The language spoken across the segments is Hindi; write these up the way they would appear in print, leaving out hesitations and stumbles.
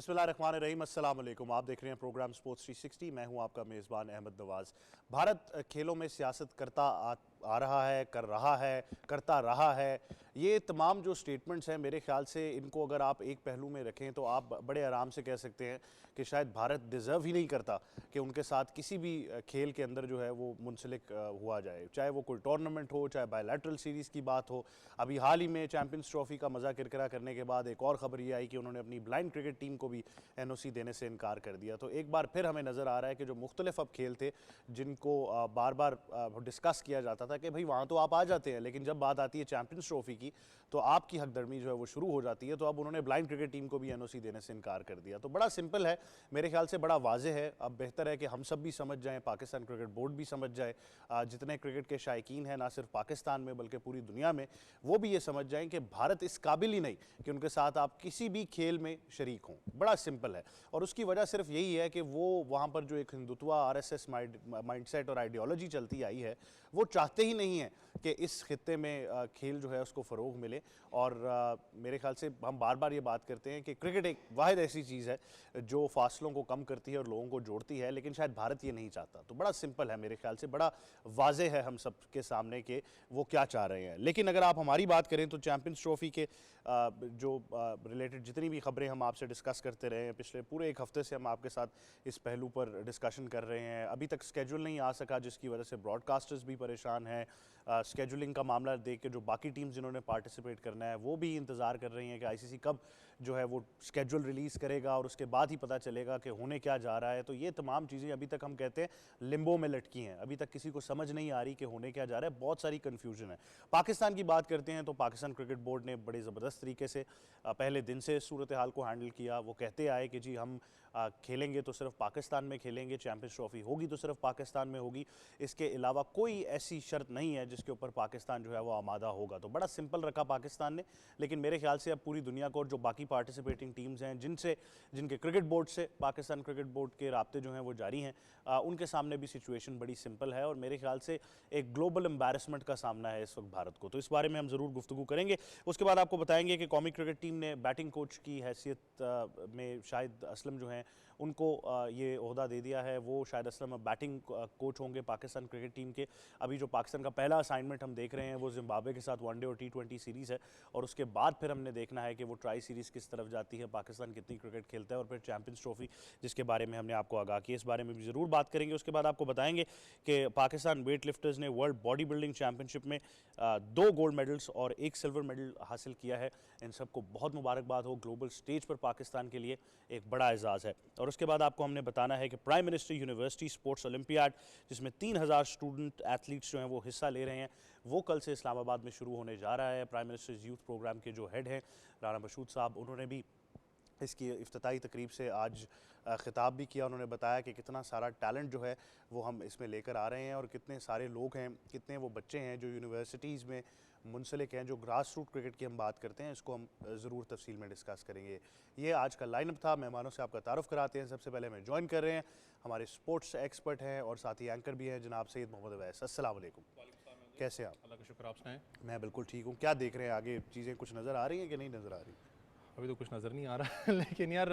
बिस्मिल्लाहिर्रहमानिर्रहीम, अस्सलाम वालेकुम। आप देख रहे हैं प्रोग्राम स्पोर्ट्स 360। मैं हूं आपका मेज़बान अहमद नवाज़। भारत खेलों में सियासत करता आ रहा है, कर रहा है, करता रहा है। ये तमाम जो स्टेटमेंट्स हैं, मेरे ख्याल से इनको अगर आप एक पहलू में रखें तो आप बड़े आराम से कह सकते हैं कि शायद भारत डिज़र्व ही नहीं करता कि उनके साथ किसी भी खेल के अंदर जो है वो मुंसलिक हुआ जाए, चाहे वो कोई टूर्नामेंट हो, चाहे बायलैटरल सीरीज़ की बात हो। अभी हाल ही में चैंपियंस ट्रॉफी का मज़ा किरकिरा करने के बाद एक और ख़बर ये आई कि उन्होंने अपनी ब्लाइंड क्रिकेट टीम को भी एनओसी देने से इनकार कर दिया। तो एक बार फिर हमें नज़र आ रहा है कि जो मुख्तलिफ अब खेल थे जिनको बार बार डिस्कस किया जाता था कि भाई वहाँ तो आप आ जाते हैं, लेकिन जब बात आती है चैंपियंस ट्रॉफी की तो आपकी हकदर्मी जो है वो शुरू हो जाती है। तो अब उन्होंने ब्लाइंड क्रिकेट टीम को भी एनओसी देने से इनकार कर दिया। तो बड़ा सिंपल है, मेरे ख्याल से बड़ा वाज़ेह है। अब बेहतर है कि हम सब भी समझ जाएँ, पाकिस्तान क्रिकेट बोर्ड भी समझ जाए, जितने क्रिकेट के शायकीन हैं ना सिर्फ पाकिस्तान में बल्कि पूरी दुनिया में, वो भी ये समझ जाएँ कि भारत इस काबिल ही नहीं कि उनके साथ आप किसी भी खेल में शरीक हों। बड़ा सिंपल है, और उसकी वजह सिर्फ यही है कि वो वहाँ पर जो एक हिंदुत्व आरएसएस माइंडसेट और आइडियोलॉजी चलती आई है, वो चाहते ही नहीं है कि इस खित्ते में खेल जो है उसको फ़रोग मिले। और मेरे ख्याल से हम बार बार ये बात करते हैं कि क्रिकेट एक वाहिद ऐसी चीज़ है जो फासलों को कम करती है और लोगों को जोड़ती है, लेकिन शायद भारत ये नहीं चाहता। तो बड़ा सिंपल है, मेरे ख्याल से बड़ा वाज़े है हम सब के सामने कि वो क्या चाह रहे हैं। लेकिन अगर आप हमारी बात करें तो चैंपियंस ट्रॉफी के जो रिलेटेड जितनी भी खबरें हम आपसे डिस्कस करते रहे हैं, पिछले पूरे एक हफ्ते से हम आपके साथ इस पहलू पर डिस्कशन कर रहे हैं। अभी तक स्केड्यूल नहीं आ सका, जिसकी वजह से ब्रॉडकास्टर्स भी परेशान हैं। स्केड्यूलिंग का मामला देख के जो बाकी टीम्स जिन्होंने पार्टिसिपेट करना है वो भी इंतज़ार कर रही हैं कि आईसीसी कब जो है वो स्केड्यूल रिलीज़ करेगा और उसके बाद ही पता चलेगा कि होने क्या जा रहा है। तो ये तमाम चीज़ें अभी तक हम कहते हैं लिम्बो में लटकी हैं, अभी तक किसी को समझ नहीं आ रही कि होने क्या जा रहा है। बहुत सारी कन्फ्यूजन है। पाकिस्तान की बात करते हैं तो पाकिस्तान क्रिकेट बोर्ड ने बड़े ज़बरदस्त तरीके से पहले दिन से सूरत हाल को हैंडल किया। वो कहते आए कि जी हम खेलेंगे तो सिर्फ पाकिस्तान में खेलेंगे, चैंपियंस ट्रॉफी होगी तो सिर्फ पाकिस्तान में होगी, इसके अलावा कोई ऐसी शर्त नहीं है जिसके ऊपर पाकिस्तान जो है वो आमादा होगा। तो बड़ा सिंपल रखा पाकिस्तान ने। लेकिन मेरे ख्याल से अब पूरी दुनिया को और जो बाकी पार्टिसिपेटिंग टीम्स हैं जिनके क्रिकेट बोर्ड से पाकिस्तान क्रिकेट बोर्ड के राब्ते जो हैं वो जारी हैं, उनके सामने भी सिचुएशन बड़ी सिंपल है और मेरे ख्याल से एक ग्लोबल एम्बैरसमेंट का सामना है इस वक्त भारत को। तो इस बारे में हम ज़रूर गुफ्तगू करेंगे। उसके बाद आपको बताएंगे कि कौमी क्रिकेट टीम ने बैटिंग कोच की हैसियत में शाहिद असलम जो हैं उनको ये ओहदा दे दिया है। वो शाहिद असलम अब बैटिंग कोच होंगे पाकिस्तान क्रिकेट टीम के। अभी जो पाकिस्तान का पहला असाइनमेंट हम देख रहे हैं वो जिम्बाब्वे के साथ वनडे और T20 सीरीज़ है, और उसके बाद फिर हमने देखना है कि वो ट्राई सीरीज़ किस तरफ जाती है, पाकिस्तान कितनी क्रिकेट खेलता है, और फिर चैंपियंस ट्रॉफी जिसके बारे में हमने आपको आगाह किया, इस बारे में भी ज़रूर बात करेंगे। उसके बाद आपको बताएंगे कि पाकिस्तान वेट लिफ्टर्स ने वर्ल्ड बॉडी बिल्डिंग चैम्पियनशिप में 2 गोल्ड मेडल्स और 1 सिल्वर मेडल हासिल किया है। इन सबको बहुत मुबारकबाद हो। ग्लोबल स्टेज पर पाकिस्तान के लिए एक बड़ा एजाज़ है। और उसके बाद आपको हमने बताना है कि prime minister university sports olympiad, जिसमें 3000 स्टूडेंट एथलीट्स जो हैं वो हिस्सा ले रहे हैं, वो कल से इस्लामाबाद में शुरू होने जा रहा है। प्राइम मिनिस्टर्स यूथ प्रोग्राम के जो हेड हैं राना मशहूद साहब, उन्होंने भी इसकी इफ्तिताई तकरीब से आज ख़िताब भी किया। उन्होंने बताया कि कितना सारा टैलेंट जो है वो हम इसमें लेकर आ रहे हैं और कितने सारे लोग हैं, कितने वो बच्चे हैं जो यूनिवर्सिटीज़ में मुंसलिक हैं, जो ग्रास रूट क्रिकेट की हम बात करते हैं, इसको हम ज़रूर तफसील में डिस्कस करेंगे। ये आज का लाइनअप था। मेहमानों से आपका तारुफ़ कराते हैं। सबसे पहले हमें ज्वाइन कर रहे हैं हमारे स्पोर्ट्स एक्सपर्ट हैं और साथ ही एंकर भी हैं जनाब सैयद मोहम्मद अवैस। अस्सलाम वालेकुम, कैसे आप? अल्लाह का शुक्र, आप सुनाएं। मैं बिल्कुल ठीक हूँ। क्या देख रहे हैं आगे चीज़ें कुछ नज़र आ रही हैं कि नहीं नज़र आ रही? अभी तो कुछ नज़र नहीं आ रहा लेकिन यार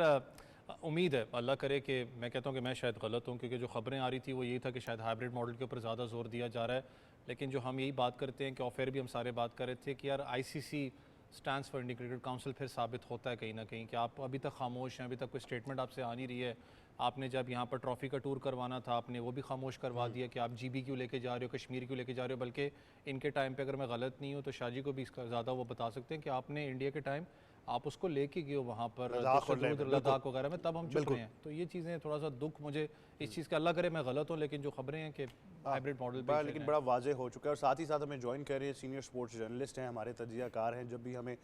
उम्मीद है, अल्लाह करे कि मैं कहता हूँ कि मैं शायद गलत हूँ, क्योंकि जो खबरें आ रही थी वो यही था कि शायद हाइब्रिड मॉडल के ऊपर ज़्यादा जोर दिया जा रहा है। लेकिन जो हम यही बात करते हैं कि और फिर भी हम सारे बात कर रहे थे कि यार ICC stands for Indian cricket council फिर साबित होता है कहीं ना कहीं कि आप अभी तक खामोश हैं, अभी तक कोई स्टेटमेंट आपसे आ नहीं रही है। आपने जब यहाँ पर ट्रॉफ़ी का टूर करवाना था आपने वो भी खामोश करवा दिया कि आप जीबी क्यों लेके जा रहे हो, कश्मीर क्यों लेके जा रहे हो। बल्कि इनके टाइम पे अगर मैं गलत नहीं हूँ तो शाहजी को भी इसका ज़्यादा वो बता सकते हैं कि आपने इंडिया के टाइम आप उसको लेके गए हो वहाँ पर लद्दाख वगैरह में, तब हम चुप रहे हैं। तो ये चीज़ें थोड़ा सा दुख मुझे इस चीज़ का, अल्लाह करे मैं गलत हूँ, लेकिन जो खबरें हैं कि हाइब्रिड मॉडल पे लेकिन बड़ा वाजे हो चुका है। और साथ ही साथ हमें ज्वाइन कर रहे हैं सीनियर स्पोर्ट्स जर्नलिस्ट हैं, हमारे तजियाकार हैं, जब भी हमें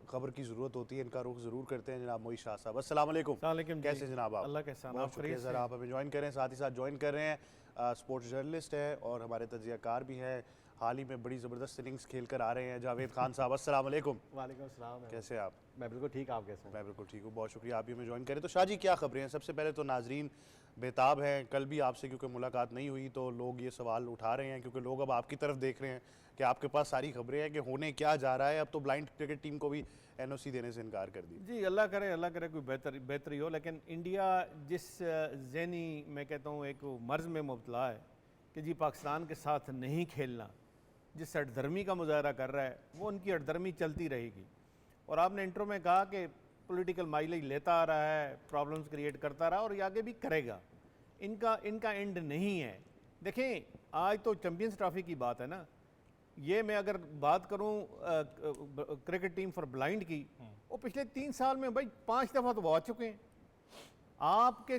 खबर की ज़रूरत होती है इनका रुख ज़रूर करते हैं, जनाब मोई शाह साहब। अस्सलाम वालेकुम, कैसे जनाब आप? अल्लाह कैसा बहुत शुक्रिया सर, आप हमें ज्वाइन करें। साथ ही साथ ज्वाइन कर रहे हैं स्पोर्ट्स जर्नलिस्ट हैं और हमारे तजियाकार भी हैं, हाल ही में बड़ी ज़बरदस्त इनिंग्स खेल कर आ रहे हैं, जावेद खान साहब। अस्सलाम वालेकुम। वालेकुम अस्सलाम, कैसे आप? मैं बिल्कुल ठीक, आप कैसे हैं? मैं बिल्कुल ठीक हूँ, बहुत शुक्रिया आप भी हमें ज्वाइन करें। तो शाह जी क्या खबरें हैं? सबसे पहले तो नाजरीन बेताब हैं। कल भी आपसे क्योंकि मुलाकात नहीं हुई तो लोग ये सवाल उठा रहे हैं, क्योंकि लोग अब आपकी तरफ देख रहे हैं कि आपके पास सारी खबरें हैं कि होने क्या जा रहा है। अब तो ब्लाइंड क्रिकेट टीम को भी एनओसी देने से इनकार कर दी। जी, अल्लाह करे कोई बेहतरी हो, लेकिन इंडिया जिस ज़हनी मैं कहता हूँ एक मर्ज़ में मुब्तला है कि जी पाकिस्तान के साथ नहीं खेलना, जिस अटधर्मी का मुजाहरा कर रहा है वो उनकी अटधर्मी चलती रहेगी। और आपने इंट्रो में कहा कि पॉलिटिकल माइलेज लेता आ रहा है, प्रॉब्लम्स क्रिएट करता रहा और ये आगे भी करेगा। इनका एंड नहीं है। देखें, आज तो चैम्पियंस ट्रॉफी की बात है ना, ये मैं अगर बात करूं क्रिकेट टीम फॉर ब्लाइंड की, वो पिछले 3 साल में भाई 5 दफ़ा तो वो आ चुके हैं। आपके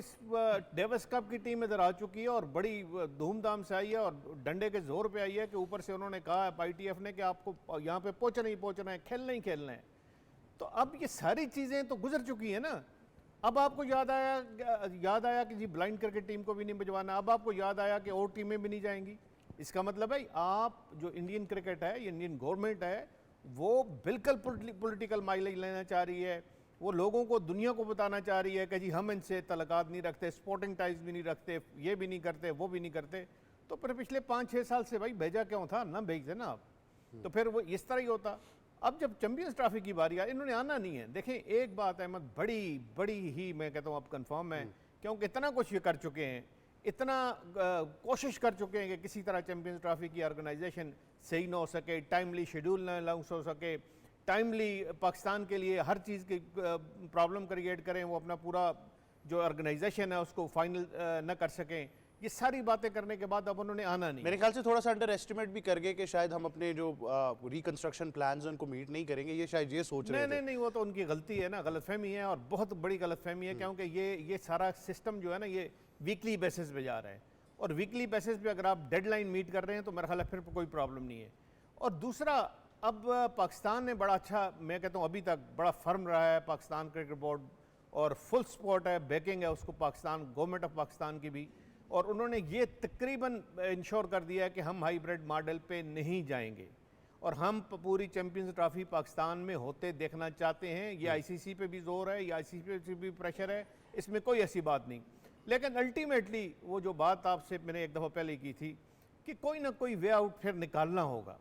डेविस कप की टीम इधर आ चुकी है और बड़ी धूमधाम से आई है और डंडे के जोर पे आई है कि ऊपर से उन्होंने कहा है ITF ने कि आपको यहाँ पे पहुँचना है, खेलना ही खेलना है। तो अब ये सारी चीज़ें तो गुजर चुकी हैं ना। अब आपको याद आया कि जी ब्लाइंड क्रिकेट टीम को भी नहीं भिजवाना। अब आपको याद आया कि और टीमें भी नहीं जाएंगी। इसका मतलब है आप जो इंडियन क्रिकेट है, इंडियन गवर्नमेंट है, वो बिल्कुल पॉलिटिकल माइलेज लेना चाह रही है। वो लोगों को, दुनिया को बताना चाह रही है कि जी हम इनसे तल्लुकात नहीं रखते, स्पोर्टिंग टाइज भी नहीं रखते, ये भी नहीं करते, वो भी नहीं करते। तो फिर पिछले 5-6 साल से भाई भेजा क्यों था? ना भेजते ना आप, तो फिर वो इस तरह ही होता। अब जब चैंपियंस ट्रॉफी की बारी आई, इन्होंने आना नहीं है। देखें, एक बात अहमद बड़ी ही मैं कहता हूँ अब कंफर्म है, क्योंकि इतना कुछ ये कर चुके हैं, इतना कोशिश कर चुके हैं कि किसी तरह चैंपियंस ट्रॉफी की ऑर्गेनाइजेशन सही ना हो सके, टाइमली शेड्यूल ना लॉन्च हो सके, टाइमली पाकिस्तान के लिए हर चीज़ की प्रॉब्लम क्रिएट करें, वो अपना पूरा जो ऑर्गेनाइजेशन है उसको फाइनल न कर सकें। ये सारी बातें करने के बाद अब उन्होंने आना नहीं। मेरे ख्याल से थोड़ा सा अंडर एस्टिमेट भी कर गए कि शायद हम अपने जो रिकंस्ट्रक्शन प्लान्स हैं उनको मीट नहीं करेंगे, ये शायद ये सोच रहे थे। नहीं, वो तो उनकी गलती है ना, गलतफहमी है और बहुत बड़ी गलतफहमी है, क्योंकि ये सारा सिस्टम जो है ना, ये वीकली बेसिस पे जा रहा है और वीकली बेसिस पे अगर आप डेडलाइन मीट कर रहे हैं तो मेरा ख्याल है फिर कोई प्रॉब्लम नहीं है। और दूसरा, अब पाकिस्तान ने बड़ा अच्छा, मैं कहता हूँ अभी तक बड़ा फर्म रहा है पाकिस्तान क्रिकेट बोर्ड, और फुल सपोर्ट है, बैकिंग है उसको पाकिस्तान गवर्नमेंट ऑफ पाकिस्तान की भी। और उन्होंने ये तकरीबन इंश्योर कर दिया है कि हम हाइब्रिड मॉडल पे नहीं जाएंगे और हम पूरी चैंपियंस ट्रॉफी पाकिस्तान में होते देखना चाहते हैं। ये ICC पे भी जोर है, ये ICC पे भी प्रेशर है, इसमें कोई ऐसी बात नहीं। लेकिन अल्टीमेटली वो जो बात आपसे मैंने एक दफ़ा पहले की थी कि कोई ना कोई वे आउट फिर निकालना होगा।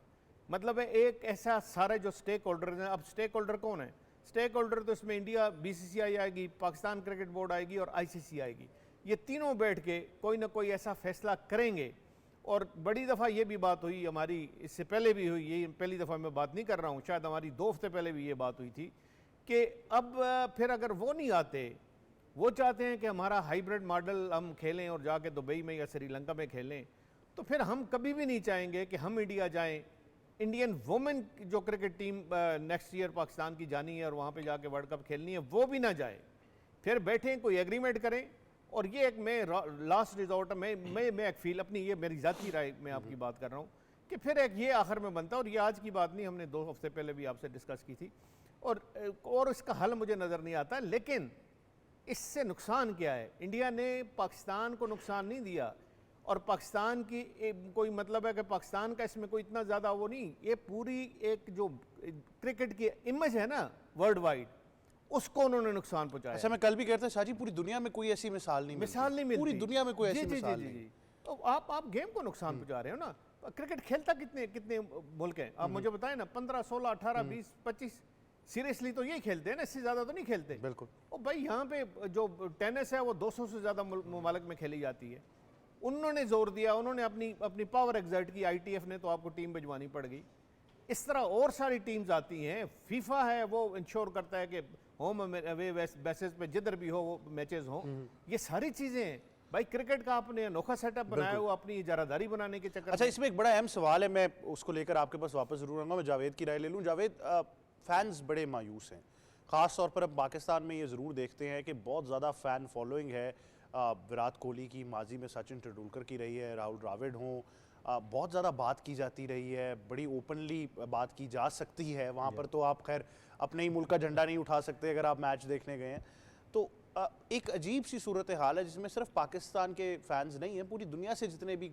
मतलब है एक ऐसा सारे जो स्टेक होल्डर हैं, अब स्टेक होल्डर कौन है? स्टेक होल्डर तो इसमें इंडिया, BCCI आएगी, पाकिस्तान क्रिकेट बोर्ड आएगी और ICC आएगी। ये तीनों बैठ के कोई ना कोई ऐसा फैसला करेंगे। और बड़ी दफ़ा ये भी बात हुई हमारी, इससे पहले भी हुई, ये पहली दफ़ा मैं बात नहीं कर रहा हूँ, शायद हमारी 2 हफ्ते पहले भी ये बात हुई थी कि अब फिर अगर वो नहीं आते, वो चाहते हैं कि हमारा हाइब्रिड मॉडल हम खेलें और जाके दुबई में या श्रीलंका में खेलें, तो फिर हम कभी भी नहीं चाहेंगे कि हम इंडिया जाएं। इंडियन वुमेन जो cricket team next year Pakistan की जानी है और वहाँ पे जाके वर्ल्ड कप खेलनी है, वो भी ना जाए। फिर बैठें, कोई एग्रीमेंट करें। और ये एक मैं लास्ट रिजॉर्ट, मैं एक फील अपनी, ये मेरी ज़ाती राय में आपकी बात कर रहा हूँ कि फिर एक ये आखिर में बनता है। और ये आज की बात नहीं, हमने 2 हफ्ते पहले भी आपसे डिस्कस की थी और इसका हल मुझे नज़र नहीं आता। लेकिन इससे नुकसान क्या है? इंडिया ने पाकिस्तान को नुकसान नहीं दिया और पाकिस्तान की कोई मतलब है कि पाकिस्तान का इसमें कोई इतना ज़्यादा वो नहीं, ये पूरी एक जो क्रिकेट की इमेज है ना वर्ल्ड वाइड, उसको उन्होंने नुकसान पहुंचाया। अच्छा, मैं कल भी कहता शाहजी, पूरी दुनिया में कोई ऐसी मिसाल नहीं मिलती। पूरी दुनिया में कोई ऐसी मिसाल नहीं। तो आप गेम को नुकसान पहुंचा रहे हो ना। क्रिकेट खेलता कितने मुल्क हैं? आप मुझे बताएं ना, 15, 16, 18, 20, 25 सीरियसली तो यही खेलते हैं ना, इससे ज़्यादा तो नहीं खेलते। बिल्कुल। और भाई यहाँ पे जो टेनिस है वो 200 से ज़्यादा ममालिक में खेली जाती है। उन्होंने जोर दिया, उन्होंने अपनी पावर एग्जर्ट की, ITF ने तो आपको टीम भिजवानी पड़ गई। इस तरह और सारी टीम्स आती हैं। फीफा है वो इंश्योर करता है कि होम अवे बेसिस पे जिधर भी हो वो मैचेस हों। ये सारी चीज़ें हैं भाई। क्रिकेट का आपने अनोखा सेटअप बनाया हुआ अपनी इजारादारी बनाने के चक्कर। अच्छा, इसमें एक बड़ा अहम सवाल है, मैं उसको लेकर आपके पास वापस जरूर आऊँगा। मैं जावेद की राय ले लूँ। जावेद, फैंस बड़े मायूस हैं, ख़ास तौर पर अब पाकिस्तान में ये ज़रूर देखते हैं कि बहुत ज़्यादा फ़ैन फॉलोइंग है। विराट कोहली की, माजी में सचिन तेंदुलकर की रही है, राहुल द्रविड़ हों, बहुत ज़्यादा बात की जाती रही है, बड़ी ओपनली बात की जा सकती है। वहाँ पर तो आप खैर अपने ही मुल्क का झंडा नहीं उठा सकते अगर आप मैच देखने गए हैं। तो एक अजीब सी सूरत हाल है जिसमें सिर्फ पाकिस्तान के फैंस नहीं हैं, पूरी दुनिया से जितने भी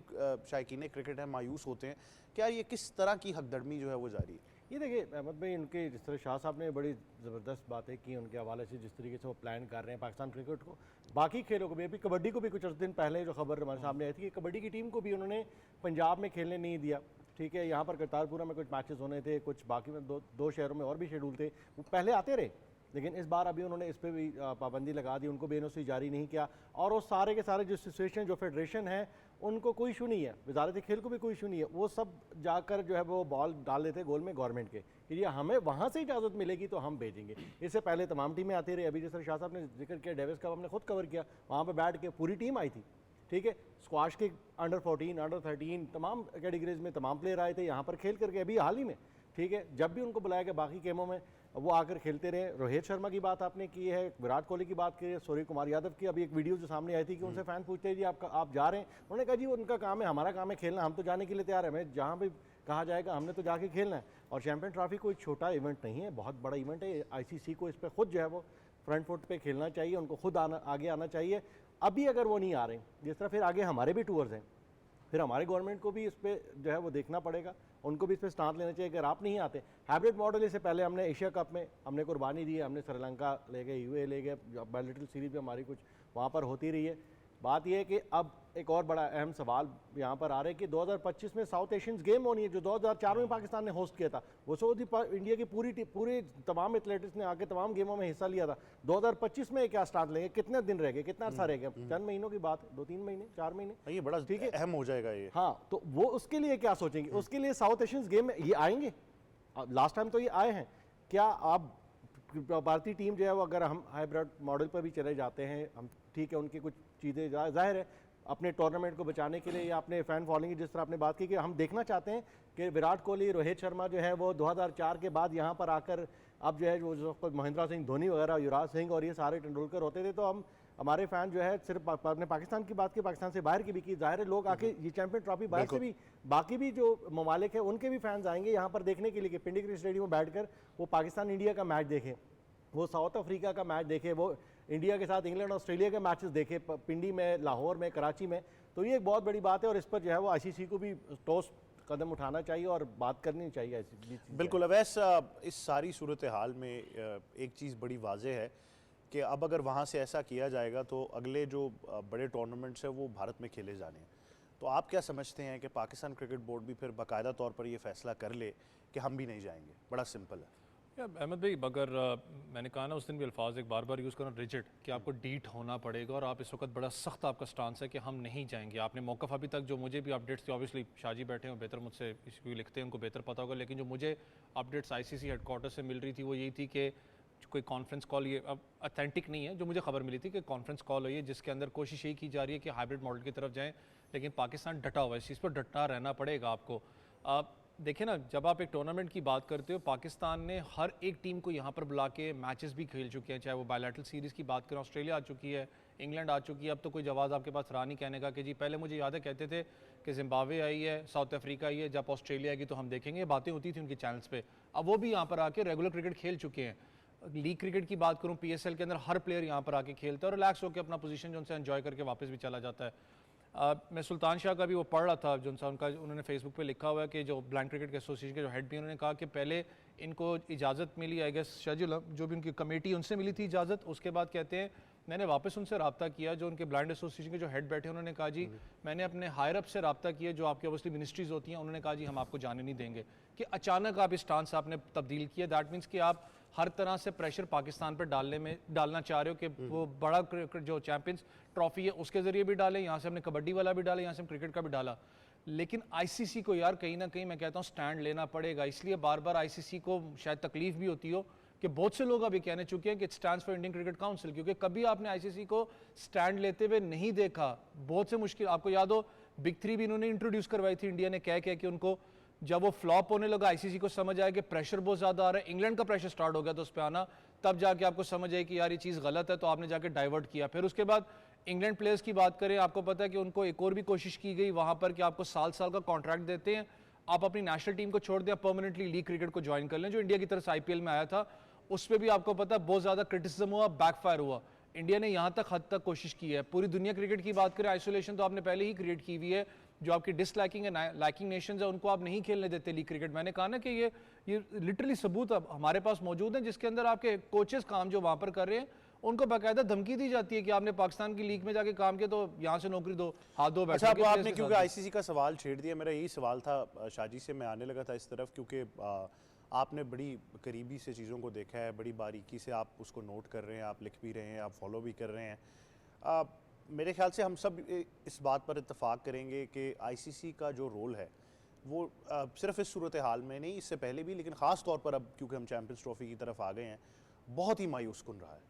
शायकीन क्रिकेट हैं मायूस होते हैं। क्या ये किस तरह की हकदर्मी जो है वो जारी है? ये देखिए अहमद भाई, उनके जिस तरह शाह साहब ने बड़ी ज़बरदस्त बातें की उनके हवाले से, जिस तरीके से वो प्लान कर रहे हैं पाकिस्तान क्रिकेट को, बाकी खेलों को भी, अभी कबड्डी को भी कुछ दिन पहले जो खबर हमारे सामने आई थी कि कबड्डी की टीम को भी उन्होंने पंजाब में खेलने नहीं दिया। ठीक है, यहाँ पर करतारपुरा में कुछ मैचेस होने थे, कुछ बाकी में दो शहरों में और भी शेड्यूल थे, वो पहले आते रहे, लेकिन इस बार अभी उन्होंने इस पर भी पाबंदी लगा दी, उनको भी एनओसी जारी नहीं किया। और वो सारे के सारे जो सिचुएशन जो फेडरेशन है उनको कोई इशू नहीं है, वजारत खेल को भी कोई इशू नहीं है, वो सब जाकर जो है वो बॉल डाल देते गोल में गवर्नमेंट के कि ये हमें वहाँ से इजाज़त मिलेगी तो हम भेजेंगे। इससे पहले तमाम टीमें आती रही, अभी जैसे शाह साहब ने जिक्र किया डेविस कप हमने खुद कवर किया, वहाँ पर बैठ के पूरी टीम आई थी। ठीक है, स्क्वाश के अंडर 14 अंडर 13 तमाम कैटेगरीज में तमाम प्लेयर आए थे यहाँ पर खेल करके अभी हाल ही में। ठीक है, जब भी उनको बुलाया गया बाकी गेमों में वो आकर खेलते रहे। रोहित शर्मा की बात आपने की है, विराट कोहली की बात की है, सूर्य कुमार यादव की अभी एक वीडियो जो सामने आई थी कि उनसे फैन पूछते हैं जी आप जा रहे हैं, उन्होंने कहा जी उनका काम है, हमारा काम है खेलना, हम तो जाने के लिए तैयार है, हमें जहाँ भी कहा जाएगा हमने तो जाके खेलना है। और चैंपियन ट्रॉफी कोई छोटा इवेंट नहीं है, बहुत बड़ा इवेंट है। ICC को इस पर खुद जो है वो फ्रंट फुट पे खेलना चाहिए, उनको खुद आगे आना चाहिए। अभी अगर वो नहीं आ रहे, जिस तरह फिर आगे हमारे भी टूर्स हैं, फिर हमारे गवर्नमेंट को भी इस पर जो है वो देखना पड़ेगा, उनको भी इस पर स्टांस लेना चाहिए। अगर आप नहीं आते, हाइब्रिड मॉडल इससे पहले हमने एशिया कप में हमने कुर्बानी दी है, हमने श्रीलंका ले गए, UAE ले गए, बायलैटरल सीरीज में हमारी कुछ वहाँ पर होती रही है। बात यह है कि अब एक और बड़ा अहम सवाल यहाँ पर आ रहा है कि 2025 में साउथ एशियंस गेम होनी है, जो 2004 में पाकिस्तान ने होस्ट किया था, वो सऊदी इंडिया की पूरी तमाम एथलेटिक्स ने आके तमाम गेमों में हिस्सा लिया था। 2025 में क्या स्टार्ट लेंगे, कितने दिन रह गए, कितना अर्सा रह गया, चंद महीनों की बात, 2-3 महीने 4 महीने, ये बड़ा ठीक है, अहम हो जाएगा ये। हाँ, तो वो उसके लिए क्या सोचेंगे, उसके लिए साउथ एशियंस गेम में ये आएंगे, लास्ट टाइम तो ये आए हैं, क्या आप भारतीय टीम जो है वो अगर हम हाइब्रिड मॉडल पर भी चले जाते हैं, हम ठीक है उनकी कुछ चीज़ें जाहिर है अपने टूर्नामेंट को बचाने के लिए या अपने फ़ैन फॉलोइंग की जिस तरह आपने बात की कि हम देखना चाहते हैं कि विराट कोहली, रोहित शर्मा जो है वो 2004 के बाद यहाँ पर आकर अब जो है जो महेंद्र सिंह धोनी वगैरह, युवराज सिंह और ये सारे तेंदुलकर होते थे, तो हम हमारे फ़ैन जो है सिर्फ अपने पाकिस्तान की बात की, पाकिस्तान से बाहर की भी की, जाहिर है लोग आके ये चैंपियन ट्रॉफी बाहर से भी बाकी भी जो ममालिक है उनके भी फैंस आएंगे यहाँ पर देखने के लिए कि पिंडी क्रिकेट स्टेडियम में बैठकर वो पाकिस्तान इंडिया का मैच देखें, वो साउथ अफ्रीका का मैच देखे, वो इंडिया के साथ इंग्लैंड ऑस्ट्रेलिया के मैचेस देखे पिंडी में, लाहौर में, कराची में। तो ये एक बहुत बड़ी बात है और इस पर जो है वो ICC को भी ठोस कदम उठाना चाहिए और बात करनी चाहिए। बिल्कुल अवैस, इस सारी सूरत हाल में एक चीज़ बड़ी वाज़ेह है कि अब अगर वहाँ से ऐसा किया जाएगा तो अगले जो बड़े टूर्नामेंट्स हैं वो भारत में खेले जाने हैं। तो आप क्या समझते हैं कि पाकिस्तान क्रिकेट बोर्ड भी फिर बाकायदा तौर पर ये फैसला कर ले कि हम भी नहीं जाएंगे? बड़ा सिंपल है। अहमद भाई, अगर मैंने कहा ना उस दिन भी अल्फाज एक बार बार यूज़ करना, रिजिड, कि आपको डीट होना पड़ेगा और आप इस वक्त बड़ा सख्त आपका स्टांस है कि हम नहीं जाएंगे। आपने मौक़िफ़ अभी तक जो मुझे भी अपडेट्स थे, ऑब्वियसली शाहजी बैठे हैं बेहतर मुझसे इसको लिखते हैं, उनको बेहतर पता होगा, लेकिन जो मुझे अपडेट्स ICC हेडक्वार्टर से मिल रही थी वो यही थी कि कोई कॉन्फ्रेंस कॉल, ये अब अथेंटिक नहीं है, जो मुझे खबर मिली थी कि कॉन्फ्रेंस कॉल हुई है जिसके अंदर कोशिश यही की जा रही है कि हाइब्रिड मॉडल की तरफ जाएँ, लेकिन पाकिस्तान डटा हुआ है, इस चीज़ पर डटना रहना पड़ेगा आपको। देखिए ना, जब आप एक टूर्नामेंट की बात करते हो, पाकिस्तान ने हर एक टीम को यहाँ पर बुला के मैचेस भी खेल चुके हैं, चाहे वो बायलैटरल सीरीज़ की बात करें, ऑस्ट्रेलिया आ चुकी है, इंग्लैंड आ चुकी है, अब तो कोई जवाब आपके पास रहा नहीं कहने का कि जी पहले मुझे याद है कहते थे कि जिम्बाब्वे आई है, साउथ अफ्रीका आई है, जब ऑस्ट्रेलिया आएगी तो हम देखेंगे, बातें होती थी उनके चैनल्स पे। अब वो भी यहाँ पर आके रेगुलर क्रिकेट खेल चुके हैं। लीग क्रिकेट की बात करूँ, PSL के अंदर हर प्लेयर यहाँ पर आके खेलता है और रिलैक्स होकर अपना पोजीशन जो उनसे एंजॉय करके वापस भी चला जाता है। मैं सुल्तान शाह का भी वो पढ़ रहा था, जो उनका उन्होंने फेसबुक पे लिखा हुआ है कि जो ब्लाइंड क्रिकेट एसोसिएशन के जो हेड भी, उन्होंने कहा कि पहले इनको इजाज़त मिली, आई गेस शेड्यूल जो भी उनकी कमेटी उनसे मिली थी इजाज़त, उसके बाद कहते हैं मैंने वापस उनसे रब्ता किया, जो उनके ब्लाइंड एसोसिएशन के जो हेड बैठे, उन्होंने कहा जी मैंने अपने हायर अप से रब्ता किया, जो आपकी ऑब्वियसली मिनिस्ट्रीज़ होती हैं, उन्होंने कहा जी हम आपको जाने नहीं देंगे। कि अचानक आप इस स्टांस आपने तब्दील किया, दैट मीन्स कि आप हर तरह से प्रेशर पाकिस्तान पर डालना चाह रहे हो कि वो बड़ा जो चैंपियंस ट्रॉफी है उसके ज़रिए भी डालें, यहाँ से हमने कबड्डी वाला भी डाला, यहाँ से हम क्रिकेट का भी डाला, लेकिन ICC को यार कहीं ना कहीं मैं कहता हूँ स्टैंड लेना पड़ेगा। इसलिए बार बार ICC को शायद तकलीफ भी होती हो कि बहुत से लोग अभी कहने चुके हैं कि it stands for Indian cricket council, क्योंकि कभी आपने ICC को स्टैंड लेते हुए नहीं देखा। बहुत से मुश्किल, आपको याद हो बिग 3 भी इन्होंने इंट्रोड्यूस करवाई थी इंडिया ने, कह के उनको जब वो फ्लॉप होने लगा, ICC को समझ आया कि प्रेशर बहुत ज़्यादा आ रहा है, इंग्लैंड का प्रेशर स्टार्ट हो गया तो उस पर आना, तब जाके आपको समझ आई कि यार ये चीज़ गलत है, तो आपने जाके डाइवर्ट किया। फिर उसके बाद इंग्लैंड प्लेयर्स की बात करें, आपको पता है कि उनको एक और भी कोशिश की गई वहाँ पर कि आपको साल का कॉन्ट्रैक्ट देते हैं, आप अपनी नेशनल टीम को छोड़ दें, परमानेंटली लीग क्रिकेट को ज्वाइन कर लें, जो इंडिया की तरफ से IPL में आया था। उस पर भी आपको पता है बहुत ज़्यादा क्रिटिसिज्म हुआ, बैकफायर हुआ। इंडिया ने यहाँ तक हद तक कोशिश की है। पूरी दुनिया क्रिकेट की बात करें, आइसोलेशन तो आपने पहले ही क्रिएट की हुई है, जो आपकी डिसलाइकिंग है लाइकिंग नेशंस है उनको आप नहीं खेलने देते लीग क्रिकेट। मैंने कहा ना कि ये लिटरली सबूत अब हमारे पास मौजूद है जिसके अंदर आपके कोचेस काम जो वहाँ पर कर रहे हैं उनको बाकायदा धमकी दी जाती है कि आपने पाकिस्तान की लीग में जाके काम किया तो यहाँ से नौकरी दो, हाथ दो। अच्छा, अब आपने क्योंकि आईसीसी का सवाल छेड़ दिया, मेरा यही सवाल था शाजी से, मैं आने लगा था इस तरफ, क्योंकि आपने बड़ी करीबी से चीज़ों को देखा है, बड़ी बारीकी से आप उसको नोट कर रहे हैं, आप लिख भी रहे हैं, आप फॉलो भी कर रहे हैं। मेरे ख्याल से हम सब इस बात पर इत्तेफाक करेंगे कि आईसीसी का जो रोल है वो सिर्फ इस सूरत हाल में नहीं, इससे पहले भी, लेकिन ख़ास तौर पर अब क्योंकि हम चैम्पियंस ट्रॉफी की तरफ आ गए हैं, बहुत ही मायूस कुन रहा है।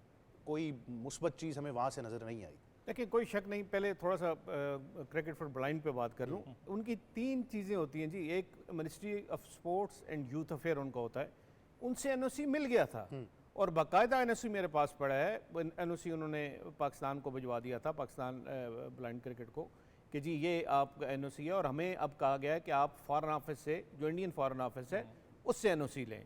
कोई मुस्बत चीज़ हमें वहाँ से नज़र नहीं आई। देखिए कोई शक नहीं, पहले थोड़ा सा क्रिकेट फॉर ब्लाइंड पे बात कर लूँ। उनकी 3 चीज़ें होती हैं जी। एक ministry of sports and youth affair उनका होता है, उनसे एनओसी मिल गया था और बाकायदा एनओसी मेरे पास पड़ा है। एनओसी उन्होंने पाकिस्तान को भिजवा दिया था, पाकिस्तान ब्लाइंड क्रिकेट को, कि जी ये आपका एनओसी है और हमें अब कहा गया है कि आप फॉरेन ऑफिस से, जो इंडियन फॉरेन ऑफिस है उससे एनओसी लें।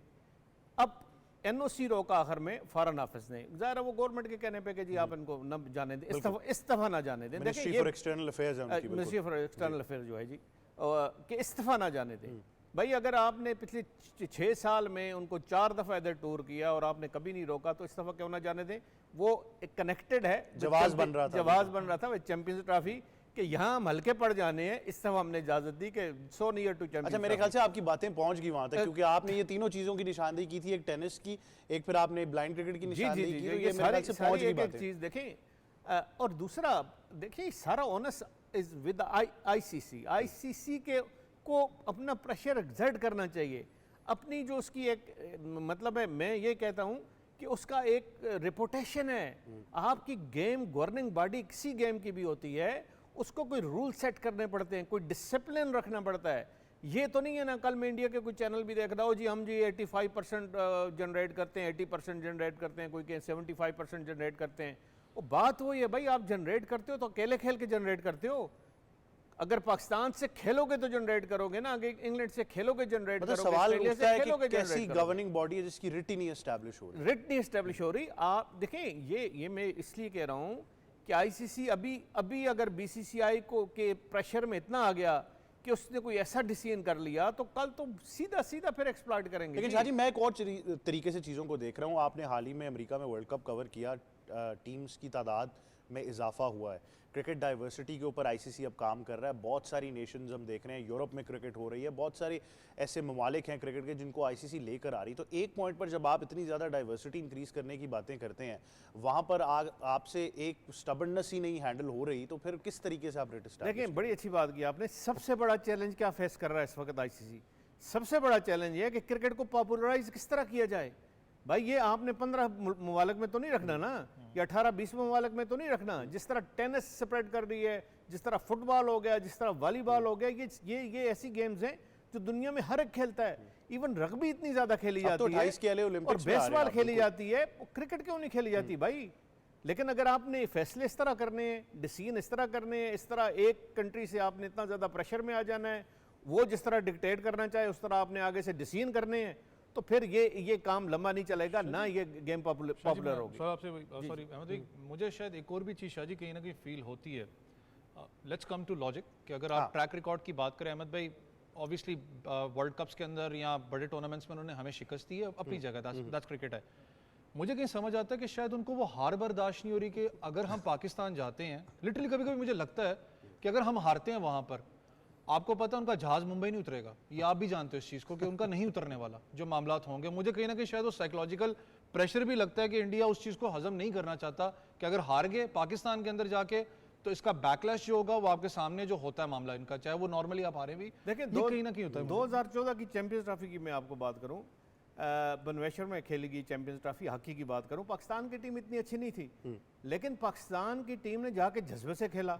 अब एनओसी रोका आखिर में फॉरेन ऑफिस ने, ज़ाहिर है वो गवर्नमेंट के कहने पे कि जी आप इनको न जाने दें, इस्तीफा ना जाने दें। मिनिस्ट्री फॉर एक्सटर्नल अफेयर्स है उनकी, मिनिस्ट्री फॉर एक्सटर्नल अफेयर जो है जी, कि इस्तीफा ना जाने दें। भाई अगर आपने पिछले 6 साल में उनको 4 दफ़ा इधर टूर किया और आपने कभी नहीं रोका तो इस्तीफा क्यों ना जाने दें। वो कनेक्टेड है, जवाब बन रहा था वो चैंपियंस ट्रॉफी कि यहाँ हम हल्के पड़ जाने हैं, इस तरह हमने इजाजत दी कि सो नियर टू चैंपियन। अच्छा, मेरे ख्याल से आपकी बातें पहुंच गई वहां तक, क्योंकि आपने ये तीनों चीजों की निशानदेही की थी, एक टेनिस की, एक फिर आपने ब्लाइंड क्रिकेट की निशानदेही की, तो ये मेरे ख्याल से पहुंच गई बातें। चीज देखें और दूसरा देखिए सारा onus is with ICC. ICC के को अपना प्रेशर एक्सर्ट करना चाहिए, अपनी जो उसकी एक मतलब है, मैं ये कहता हूँ कि उसका एक रेपुटेशन है। आपकी गेम गवर्निंग बॉडी किसी गेम की भी होती है, उसको कोई रूल सेट करने पड़ते हैं, कोई डिसिप्लिन रखना पड़ता है। ये तो नहीं है ना कल मैं इंडिया के कोई चैनल भी देख रहा हो जी हम जी 85% जनरेट करते हैं, 80% जनरेट करते हैं, कोई कहे 75% जनरेट करते हैं। वो बात वही है भाई, आप जनरेट करते हो तो अकेले खेल के जनरेट करते हो। अगर पाकिस्तान से खेलोगे तो जनरेट करोगे ना, अगर इंग्लैंड से खेलोगे जनरेट करोगे। सवाल उठता है कि कैसी गवर्निंग बॉडी है जिसकी रिट ही नहीं एस्टैब्लिश हो रही। रिट नहीं एस्टैब्लिश हो रही। आप देखें ये मैं इसलिए कह रहा हूँ कि आईसीसी अभी अगर बीसीसीआई को के प्रेशर में इतना आ गया कि उसने कोई ऐसा डिसीजन कर लिया तो कल तो सीधा फिर एक्सप्लॉइट करेंगे। लेकिन शाहजी मैं एक और तरीके से चीज़ों को देख रहा हूँ। आपने हाल ही में अमेरिका में वर्ल्ड कप कवर किया, टीम्स की तादाद में इजाफा हुआ है, क्रिकेट डाइवर्सिटी के ऊपर आईसीसी अब काम कर रहा है। बहुत सारी नेशंस हम देख रहे हैं, यूरोप में क्रिकेट हो रही है, बहुत सारे ऐसे ममालिक हैं क्रिकेट के जिनको आईसीसी लेकर आ रही। तो एक पॉइंट पर जब आप इतनी ज़्यादा डाइवर्सिटी इंक्रीज़ करने की बातें करते हैं, वहाँ पर आपसे एक स्टबर्ननेस ही नहीं हैंडल हो रही, तो फिर किस तरीके से आप रेट स्टार्ट? देखिए बड़ी अच्छी बात की आपने। सबसे बड़ा चैलेंज क्या फेस कर रहा है इस वक्त आईसीसी? सबसे बड़ा चैलेंज ये है कि क्रिकेट को पॉपुलराइज किस तरह किया जाए। भाई ये आपने 15 ममालिक में तो नहीं रखना ना, या 18-20 ममालिक में तो नहीं रखना। जिस तरह टेनिस स्प्रेड कर रही है, जिस तरह फुटबॉल हो गया, जिस तरह वॉलीबॉल हो गया, ये ऐसी गेम्स हैं जो दुनिया में हर एक खेलता है। इवन रग्बी इतनी ज्यादा खेली जाती है और बेसबॉल खेली जाती है, क्रिकेट क्यों नहीं खेली जाती भाई? लेकिन अगर आपने फैसले इस तरह करने हैं, डिसीजन इस तरह करने हैं, इस तरह एक कंट्री से आपने इतना ज्यादा प्रेशर में आ जाना है, वो जिस तरह डिक्टेट करना चाहे उस तरह आपने आगे से डिसीजन करने हैं, तो फिर ये काम लंबा नहीं चलेगा ना, ये गेम पॉपुलर होगी। सॉरी अहमद भाई, मुझे शायद एक और भी चीज़ शाहजी कहीं ना कहीं फील होती है। लेट्स कम टू लॉजिक कि अगर आप ट्रैक रिकॉर्ड की बात करें अहमद भाई, ऑब्वियसली वर्ल्ड कप्स के अंदर या बड़े टूर्नामेंट्स में उन्होंने हमें शिकस्त दी है, अपनी जगह दैट्स क्रिकेट है। मुझे कहीं समझ आता है कि शायद उनको वो हार बर्दाश्त नहीं हो रही कि अगर हम पाकिस्तान जाते हैं, लिटरली कभी कभी मुझे लगता है कि अगर हम हारते हैं वहाँ पर, आपको पता है उनका जहाज मुंबई नहीं उतरेगा, ये आप भी जानते हो इस चीज़ को कि उनका नहीं उतरने वाला जो मामलात होंगे। मुझे कहीं ना कहीं शायद वो साइकोलॉजिकल प्रेशर भी लगता है कि इंडिया उस चीज़ को हजम नहीं करना चाहता कि अगर हार गए पाकिस्तान के अंदर जाके तो इसका बैकलैश जो होगा वो आपके सामने जो होता है मामला इनका, चाहे वो नॉर्मली आप हारे भी, देखिए कहीं ना कहीं होता है। 2014 की चैंपियंस ट्रॉफी की मैं आपको बात करूं, बनवेश्वर में खेली गई चैंपियंस ट्रॉफी हॉकी की बात करूं, पाकिस्तान की टीम इतनी अच्छी नहीं थी, लेकिन पाकिस्तान की टीम ने जाके जज्बे से खेला।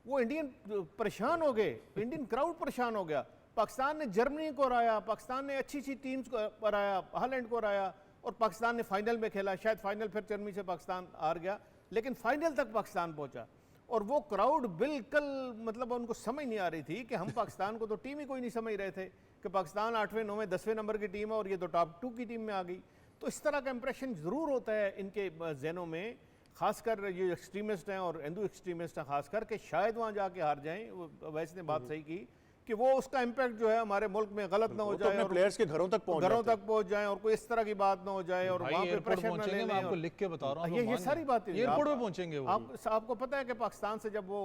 वो इंडियन परेशान हो गए, इंडियन क्राउड परेशान हो गया। पाकिस्तान ने जर्मनी को हराया, पाकिस्तान ने अच्छी टीम्स को हराया, हालैंड को हराया, और पाकिस्तान ने फाइनल में खेला। शायद फाइनल फिर जर्मनी से पाकिस्तान हार गया, लेकिन फाइनल तक पाकिस्तान पहुंचा। और वो क्राउड बिल्कुल मतलब उनको समझ नहीं आ रही थी कि हम पाकिस्तान को तो टीम ही कोई नहीं समझ रहे थे कि पाकिस्तान 8वें 9वें 10वें नंबर की टीम है और ये तो टॉप 2 की टीम में आ गई। तो इस तरह का इंप्रेशन ज़रूर होता है इनके जहनों में खासकर ये एक्सट्रीमिस्ट हैं और हिंदू एक्सट्रीमिस्ट हैं खासकर, कि शायद वहाँ जाके हार जाएं। वैसे ने बात सही की कि वो उसका इम्पैक्ट जो है हमारे मुल्क में गलत ना हो तो जाए अपने और प्लेयर्स के घरों तक पहुंच जाए और कोई इस तरह की बात ना हो जाए और भाई वहाँ पे एयरपोर्ट प्रेशर ना पहुंचेंगे, ले मैं लें। आपको लिख के बता रहा हूँ, ये सारी बातें एयरपोर्ट पे पहुंचेंगे वो। आपको पता है कि पाकिस्तान से जब वो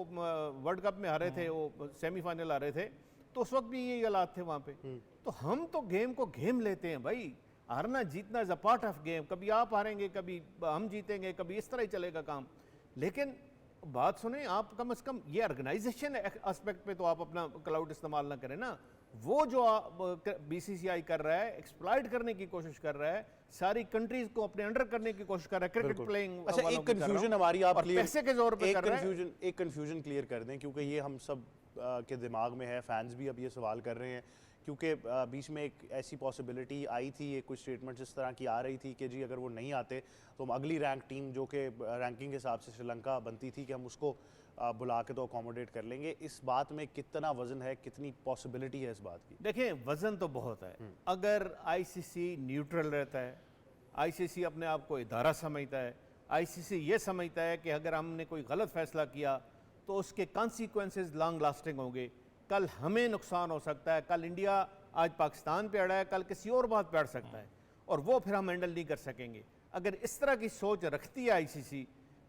वर्ल्ड कप में हारे थे, वो सेमीफाइनल हारे थे, तो उस वक्त भी यही हालात थे वहाँ पे। तो हम तो गेम को गेम लेते हैं भाई, हारना जीतना is a part of game. कभी आप हारेंगे, कभी हम जीतेंगे, कभी इस तरह ही चलेगा काम। लेकिन बात सुने, आप कम से कम ये ऑर्गेनाइजेशन एस्पेक्ट पे तो आप अपना क्लाउड इस्तेमाल ना करें ना। वो जो बीसीसीआई कर रहा है, एक्सप्लॉइट करने की कोशिश कर रहा है, सारी कंट्रीज को अपने अंडर करने की कोशिश कर रहा है, क्रिकेट प्लेइंग। अच्छा, एक कंफ्यूजन हमारी आप क्लियर, पैसे के जोर पे कर रहा है। एक कंफ्यूजन क्लियर कर दें, क्योंकि ये हम सब के दिमाग में है, फैंस भी अब ये सवाल कर रहे हैं, क्योंकि बीच में एक ऐसी पॉसिबिलिटी आई थी, ये कुछ स्टेटमेंट्स इस तरह की आ रही थी कि जी अगर वो नहीं आते तो हम अगली रैंक टीम जो कि रैंकिंग के हिसाब से श्रीलंका बनती थी कि हम उसको बुला के तो अकोमोडेट कर लेंगे। इस बात में कितना वजन है, कितनी पॉसिबिलिटी है इस बात की? देखिए, वजन तो बहुत है। अगर आईसीसी न्यूट्रल रहता है, आईसीसी अपने आप को इदारा समझता है, आईसीसी ये समझता है कि अगर हमने कोई गलत फैसला किया तो उसके कॉन्सिक्वेंसेस लॉन्ग लास्टिंग होंगे, कल हमें नुकसान हो सकता है, कल इंडिया आज पाकिस्तान पे अड़ा है, कल किसी और बात पे अड़ सकता है, और वो फिर हम हैंडल नहीं कर सकेंगे। अगर इस तरह की सोच रखती है आईसीसी,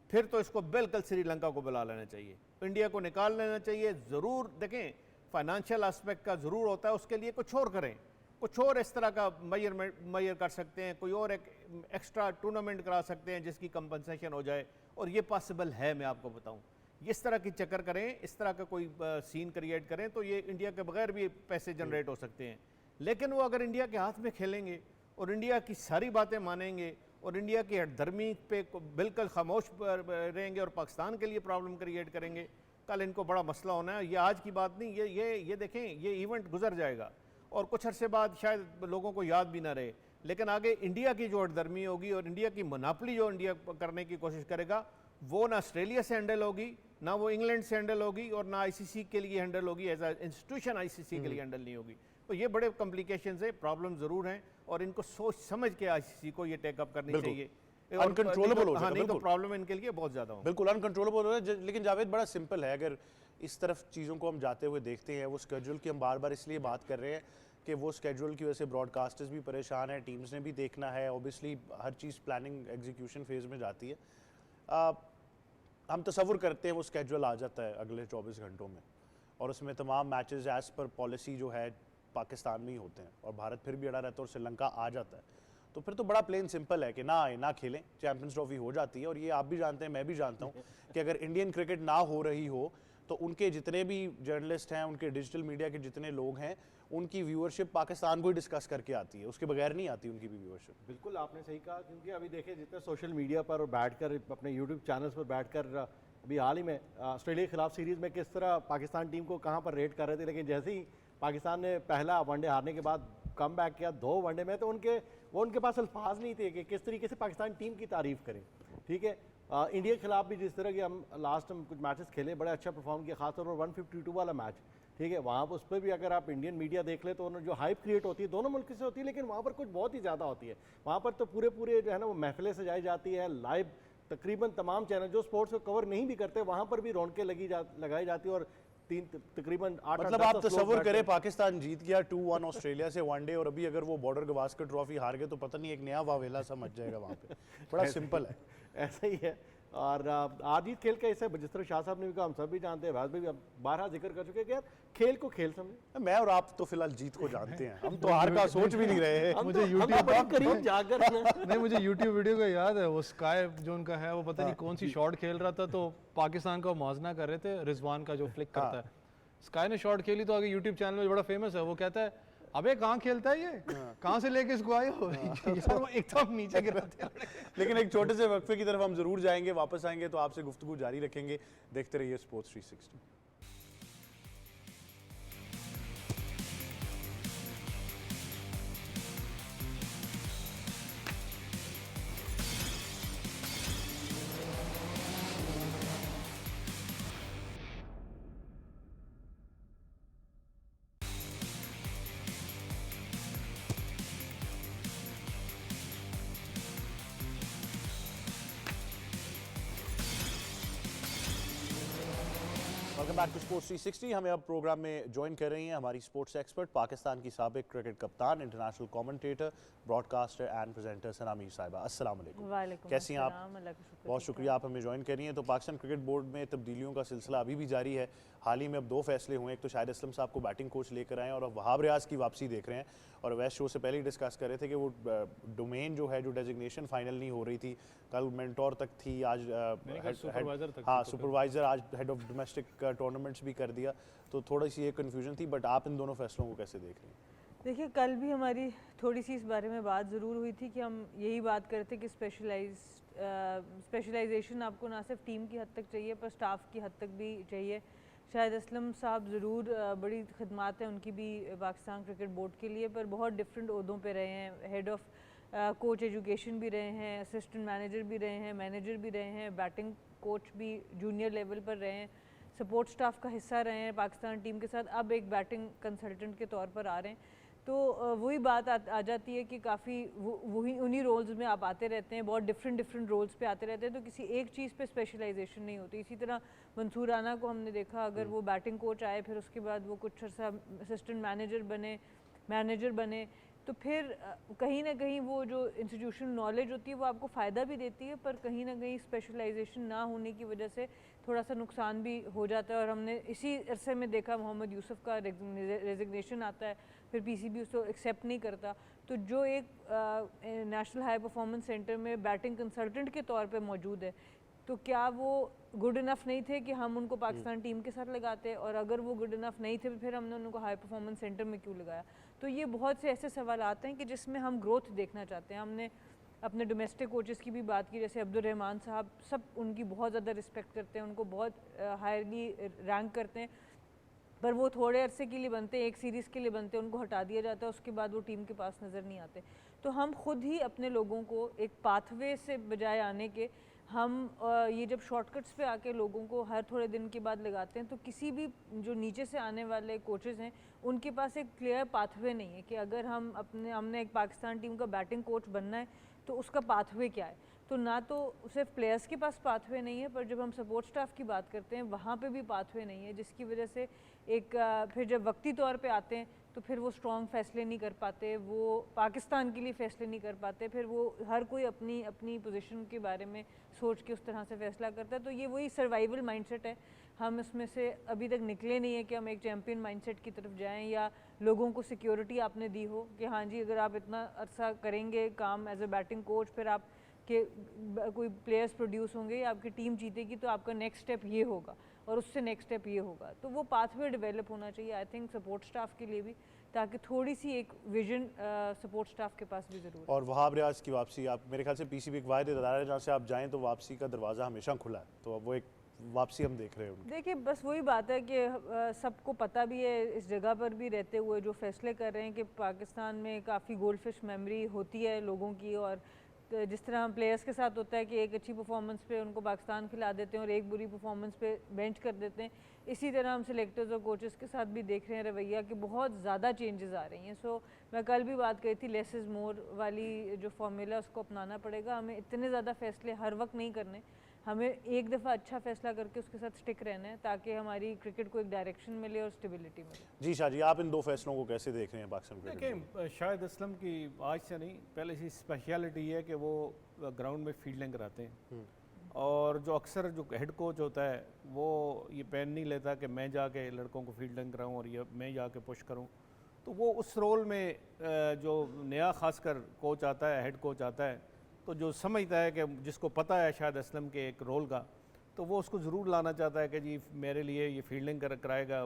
फिर तो इसको बिल्कुल श्रीलंका को बुला लेना चाहिए, इंडिया को निकाल लेना चाहिए। ज़रूर देखें, फाइनेंशियल एस्पेक्ट का ज़रूर होता है, उसके लिए कुछ और करें, कुछ और इस तरह का मैयर कर सकते हैं, कोई और एक एक्स्ट्रा टूर्नामेंट करा सकते हैं जिसकी कंपनसेशन हो जाए, और ये पॉसिबल है। मैं आपको बताऊं, इस तरह की चक्कर करें, इस तरह का कोई सीन क्रिएट करें तो ये इंडिया के बगैर भी पैसे जनरेट हो सकते हैं। लेकिन वो अगर इंडिया के हाथ में खेलेंगे और इंडिया की सारी बातें मानेंगे और इंडिया की हटधर्मी पे बिल्कुल खामोश रहेंगे और पाकिस्तान के लिए प्रॉब्लम क्रिएट करेंगे, कल इनको बड़ा मसला होना है। ये आज की बात नहीं, ये देखें, ये इवेंट गुजर जाएगा और कुछ अरसे बाद शायद लोगों को याद भी ना रहे, लेकिन आगे इंडिया की जो हटधर्मी होगी और इंडिया की मोनोपोली जो इंडिया करने की कोशिश करेगा, वो ना ऑस्ट्रेलिया से हैंडल होगी, ना वो इंग्लैंड से हैंडल होगी, और ना आईसीसी के लिए हैंडल होगी, एज अ इंस्टीट्यूशन आईसीसी के लिए हैंडल नहीं होगी। तो ये बड़े कॉम्प्लिकेशंस है, प्रॉब्लम ज़रूर हैं, और इनको सोच समझ के आईसीसी को ये टेकअप करनी चाहिए। अनकंट्रोलेबल हो जाएगा, नहीं तो प्रॉब्लम इनके लिए बहुत ज़्यादा हो। बिल्कुल अनकंट्रोलेबल हो रहा है। लेकिन जावेद, बड़ा सिंपल है, अगर इस तरफ चीज़ों को हम जाते हुए देखते हैं, वो स्केड्यूल की हम बार बार इसलिए बात कर रहे हैं कि वो स्केड्यूल की वजह से ब्रॉडकास्टर्स भी परेशान हैं, टीम्स ने भी देखना है, ऑब्वियसली हर चीज़ प्लानिंग एग्जीक्यूशन फेज में जाती है। हम तसव्वुर करते हैं वो स्केड्यूल आ जाता है अगले 24 घंटों में, और उसमें तमाम मैचेस एज़ पर पॉलिसी जो है पाकिस्तान में ही होते हैं, और भारत फिर भी अड़ा रहता है और श्रीलंका आ जाता है। तो फिर तो बड़ा प्लेन सिंपल है कि ना आए, ना खेलें, चैंपियंस ट्रॉफी हो जाती है। और ये आप भी जानते हैं, मैं भी जानता हूँ कि अगर इंडियन क्रिकेट ना हो रही हो तो उनके जितने भी जर्नलिस्ट हैं, उनके डिजिटल मीडिया के जितने लोग हैं, उनकी व्यूअरशिप पाकिस्तान को ही डिस्कस करके आती है, उसके बगैर नहीं आती उनकी भी व्यूअरशिप। बिल्कुल आपने सही कहा, क्योंकि अभी देखिए जितने सोशल मीडिया पर बैठकर अपने यूट्यूब चैनल्स पर बैठकर अभी हाल ही में ऑस्ट्रेलिया के खिलाफ सीरीज़ में किस तरह पाकिस्तान टीम को कहाँ पर रेट कर रहे थे, लेकिन जैसे ही पाकिस्तान ने पहला वनडे हारने के बाद कम बैक किया 2 वनडे में, तो उनके पास अल्फाज नहीं थे कि किस तरीके से पाकिस्तान टीम की तारीफ़ करें। ठीक है, इंडिया के खिलाफ भी जिस तरह की हम लास्ट में कुछ मैचेस खेले, बड़ा अच्छा परफॉर्म किया, खासतौर पर 152 वाला मैच। ठीक है, वहाँ पर उस पर भी अगर आप इंडियन मीडिया देख ले तो जो हाइप क्रिएट होती है दोनों मुल्क से होती है, लेकिन वहाँ पर कुछ बहुत ही ज़्यादा होती है। वहाँ पर तो पूरे जो है ना वो महफिलें सजाई जाती है, लाइव तकरीबन तमाम चैनल जो स्पोर्ट्स को कवर नहीं भी करते वहाँ पर भी रौनकें लगाई जाती है, और तकरीबन 8 मतलब आप तसव्वुर करें, पाकिस्तान जीत गया 2-1 ऑस्ट्रेलिया से वनडे, और अभी अगर वो बॉर्डर गवास्कर ट्रॉफी हार गए तो पता नहीं एक नया वावेला सा मच जाएगा वहाँ पे। बड़ा सिंपल है, ऐसा ही है। और आज जीत खेल का हिस्सा, जिस तरह शाह साहब ने भी कहा, हम सब भी जानते हैं, वैसे भी अब 12 जिक्र कर चुके हैं कि यार खेल को खेल समझे। मैं और आप तो फिलहाल जीत को जानते हैं, हम तो हार का सोच भी नहीं रहे हैं। मुझे यूट्यूब वीडियो का याद है, वो स्काई जो उनका है, वो पता नहीं कौन सी शॉट खेल रहा था, तो पाकिस्तान का मौजना कर रहे थे, रिजवान का जो फ्लिक करता है, स्काई ने शॉट खेली तो आगे यूट्यूब चैनल में बड़ा फेमस है, वो कहता है अबे कहाँ खेलता है ये, कहाँ से लेके इसको आए हो यार, वो एकदम नीचे गिरा था। लेकिन एक छोटे से वक्फे की तरफ हम जरूर जाएंगे, वापस आएंगे तो आपसे गुफ्तगू जारी रखेंगे। देखते रहिए स्पोर्ट्स 360। Back to sports 360। हमें अब प्रोग्राम में ज्वाइन कर रही हैं हमारी स्पोर्ट्स एक्सपर्ट, पाकिस्तान की साबिक cricket captain, international commentator, broadcaster and presenter Sana Mir Sahiba. अस्सलाम वालेकुम। वालेकुम कैसी हैं आप? अस्सलाम, अल्लाह का शुक्र। बहुत शुक्रिया आप हमें ज्वाइन कर रही हैं। तो पाकिस्तान क्रिकेट बोर्ड में तब्दीलियों का सिलसिला अभी भी जारी है। हाल ही में अब 2 फैसले हुए, एक तो शाहिद असलम साहब को बैटिंग कोच लेकर आए और अब वहाब रियाज की वापसी देख रहे हैं। और वेस्ट शो से पहले ही डिस्कस कर रहे थे कि वो डोमेन जो है, जो डेजिग्नेशन फाइनल नहीं हो रही थी, कल मेंटोर तक थी, आज सुपरवाइजर तक हाँ थी, तो सुपरवाइजर, आज हेड ऑफ डोमेस्टिक टूर्नामेंट्स भी कर दिया। तो थोड़ी सी ये कन्फ्यूजन थी, बट आप इन दोनों फैसलों को कैसे देख रही हैं? देखिए, कल भी हमारी थोड़ी सी इस बारे में बात ज़रूर हुई थी कि हम यही बात करते कि स्पेशलाइजेशन आपको ना सिर्फ टीम की हद तक चाहिए पर स्टाफ की हद तक भी चाहिए। शाहिद असलम साहब ज़रूर बड़ी खदमात हैं उनकी भी पाकिस्तान क्रिकेट बोर्ड के लिए, पर बहुत डिफरेंट ओहदों पे रहे हैं। हेड ऑफ कोच एजुकेशन भी रहे हैं, असिस्टेंट मैनेजर भी रहे हैं, मैनेजर भी रहे हैं, बैटिंग कोच भी जूनियर लेवल पर रहे हैं, सपोर्ट स्टाफ का हिस्सा रहे हैं पाकिस्तान टीम के साथ, अब एक बैटिंग कंसल्टेंट के तौर पर आ रहे हैं। तो वही बात आ जाती है कि काफ़ी वही उन्हीं रोल्स में आप आते रहते हैं, बहुत डिफरेंट रोल्स पे आते रहते हैं, तो किसी एक चीज़ पे स्पेशलाइजेशन नहीं होती। इसी तरह मंसूर राना को हमने देखा, अगर वो बैटिंग कोच आए, फिर उसके बाद वो कुछ अर्सा असिस्टेंट मैनेजर बने, तो फिर कहीं ना कहीं वो जो इंस्टीट्यूशनल नॉलेज होती है वो आपको फ़ायदा भी देती है, पर कहीं ना कहीं स्पेशलाइजेशन ना होने की वजह से थोड़ा सा नुकसान भी हो जाता है। और हमने इसी अरसे में देखा मोहम्मद यूसुफ का रेजिग्नेशन आता है, फिर पीसीबी उसको एक्सेप्ट नहीं करता। तो जो एक नेशनल हाई परफॉर्मेंस सेंटर में बैटिंग कंसल्टेंट के तौर पे मौजूद है, तो क्या वो गुड इनफ नहीं थे कि हम उनको पाकिस्तान टीम के साथ लगाते? और अगर वो गुड इनफ नहीं थे, फिर हमने उनको हाई परफॉर्मेंस सेंटर में क्यों लगाया? तो ये बहुत से ऐसे सवाल आते हैं कि जिसमें हम ग्रोथ देखना चाहते हैं। हमने अपने डोमेस्टिक कोचेस की भी बात की, जैसे अब्दुल रहमान साहब, सब उनकी बहुत ज़्यादा रिस्पेक्ट करते हैं, उनको बहुत हाईली रैंक करते हैं, पर वो थोड़े अरसे के लिए बनते हैं, एक सीरीज़ के लिए बनते हैं, उनको हटा दिया जाता है, उसके बाद वो टीम के पास नज़र नहीं आते। तो हम खुद ही अपने लोगों को एक पाथवे से बजाय आने के, हम ये जब शॉर्टकट्स पे आके लोगों को हर थोड़े दिन के बाद लगाते हैं, तो किसी भी जो नीचे से आने वाले कोचेज़ हैं उनके पास एक क्लियर पाथवे नहीं है कि अगर हमने एक पाकिस्तान टीम का बैटिंग कोच बनना है तो उसका पाथवे क्या है। तो ना तो सिर्फ प्लेयर्स के पास पाथवे नहीं है, पर जब हम सपोर्ट स्टाफ की बात करते हैं वहाँ पे भी पाथवे नहीं है, जिसकी वजह से एक फिर जब वक्ती तौर पे आते हैं तो फिर वो स्ट्रॉन्ग फैसले नहीं कर पाते, वो पाकिस्तान के लिए फ़ैसले नहीं कर पाते, फिर वो हर कोई अपनी अपनी पोजीशन के बारे में सोच के उस तरह से फ़ैसला करता है। तो ये वही सर्वाइवल माइंडसेट है, हम इसमें से अभी तक निकले नहीं है कि हम एक चैम्पियन माइंडसेट की तरफ जाएं, या लोगों को सिक्योरिटी आपने दी हो कि हाँ जी अगर आप इतना अरसा करेंगे काम एज ए बैटिंग कोच, फिर आप के कोई प्लेयर्स प्रोड्यूस होंगे या आपकी टीम जीतेगी, तो आपका नेक्स्ट स्टेप ये होगा और उससे नेक्स्ट स्टेप ये होगा। तो वो पाथवे डेवलप होना चाहिए आई थिंक सपोर्ट स्टाफ के लिए भी, ताकि थोड़ी सी एक विजन सपोर्ट स्टाफ के पास भी ज़रूर। और वहाब रियाज की वापसी, आप मेरे ख्याल से पीसीबी एक वाहिद इदारा है जहाँ से आप जाएँ तो वापसी का दरवाज़ा हमेशा खुला है, तो अब वो एक वापसी हम देख रहे हैं। देखिए, बस वही बात है कि सबको पता भी है, इस जगह पर भी रहते हुए जो फैसले कर रहे हैं कि पाकिस्तान में काफ़ी गोल्ड फिश मेमोरी होती है लोगों की, और तो जिस तरह हम प्लेयर्स के साथ होता है कि एक अच्छी परफॉर्मेंस पे उनको पाकिस्तान खिला देते हैं और एक बुरी परफॉर्मेंस पे बेंच कर देते हैं, इसी तरह हम सिलेक्टर्स और कोचेस के साथ भी देख रहे हैं रवैया कि बहुत ज़्यादा चेंजेस आ रही हैं। सो मैं कल भी बात कही थी, लेस इज़ मोर वाली जो फॉर्मूला उसको अपनाना पड़ेगा। हमें इतने ज़्यादा फैसले हर वक्त नहीं करने, हमें एक दफ़ा अच्छा फैसला करके उसके साथ स्टिक रहना है, ताकि हमारी क्रिकेट को एक डायरेक्शन मिले और स्टेबिलिटी मिले। जी शाह जी, आप इन 2 फैसलों को कैसे देख रहे हैं पाकिस्तान क्रिकेट? देखिए, शाहिद असलम की आज से नहीं, पहले से स्पेशलिटी है कि वो ग्राउंड में फील्डिंग कराते हैं, और जो अक्सर जो हेड कोच होता है वो ये पेन नहीं लेता कि मैं जाके लड़कों को फील्डिंग कराऊँ और ये मैं जाके पुश करूँ। तो वो उस रोल में जो नया खासकर कोच आता है, हेड कोच आता है, तो जो समझता है कि जिसको पता है शाहिद असलम के एक रोल का, तो वो उसको ज़रूर लाना चाहता है कि जी मेरे लिए ये फील्डिंग कराएगा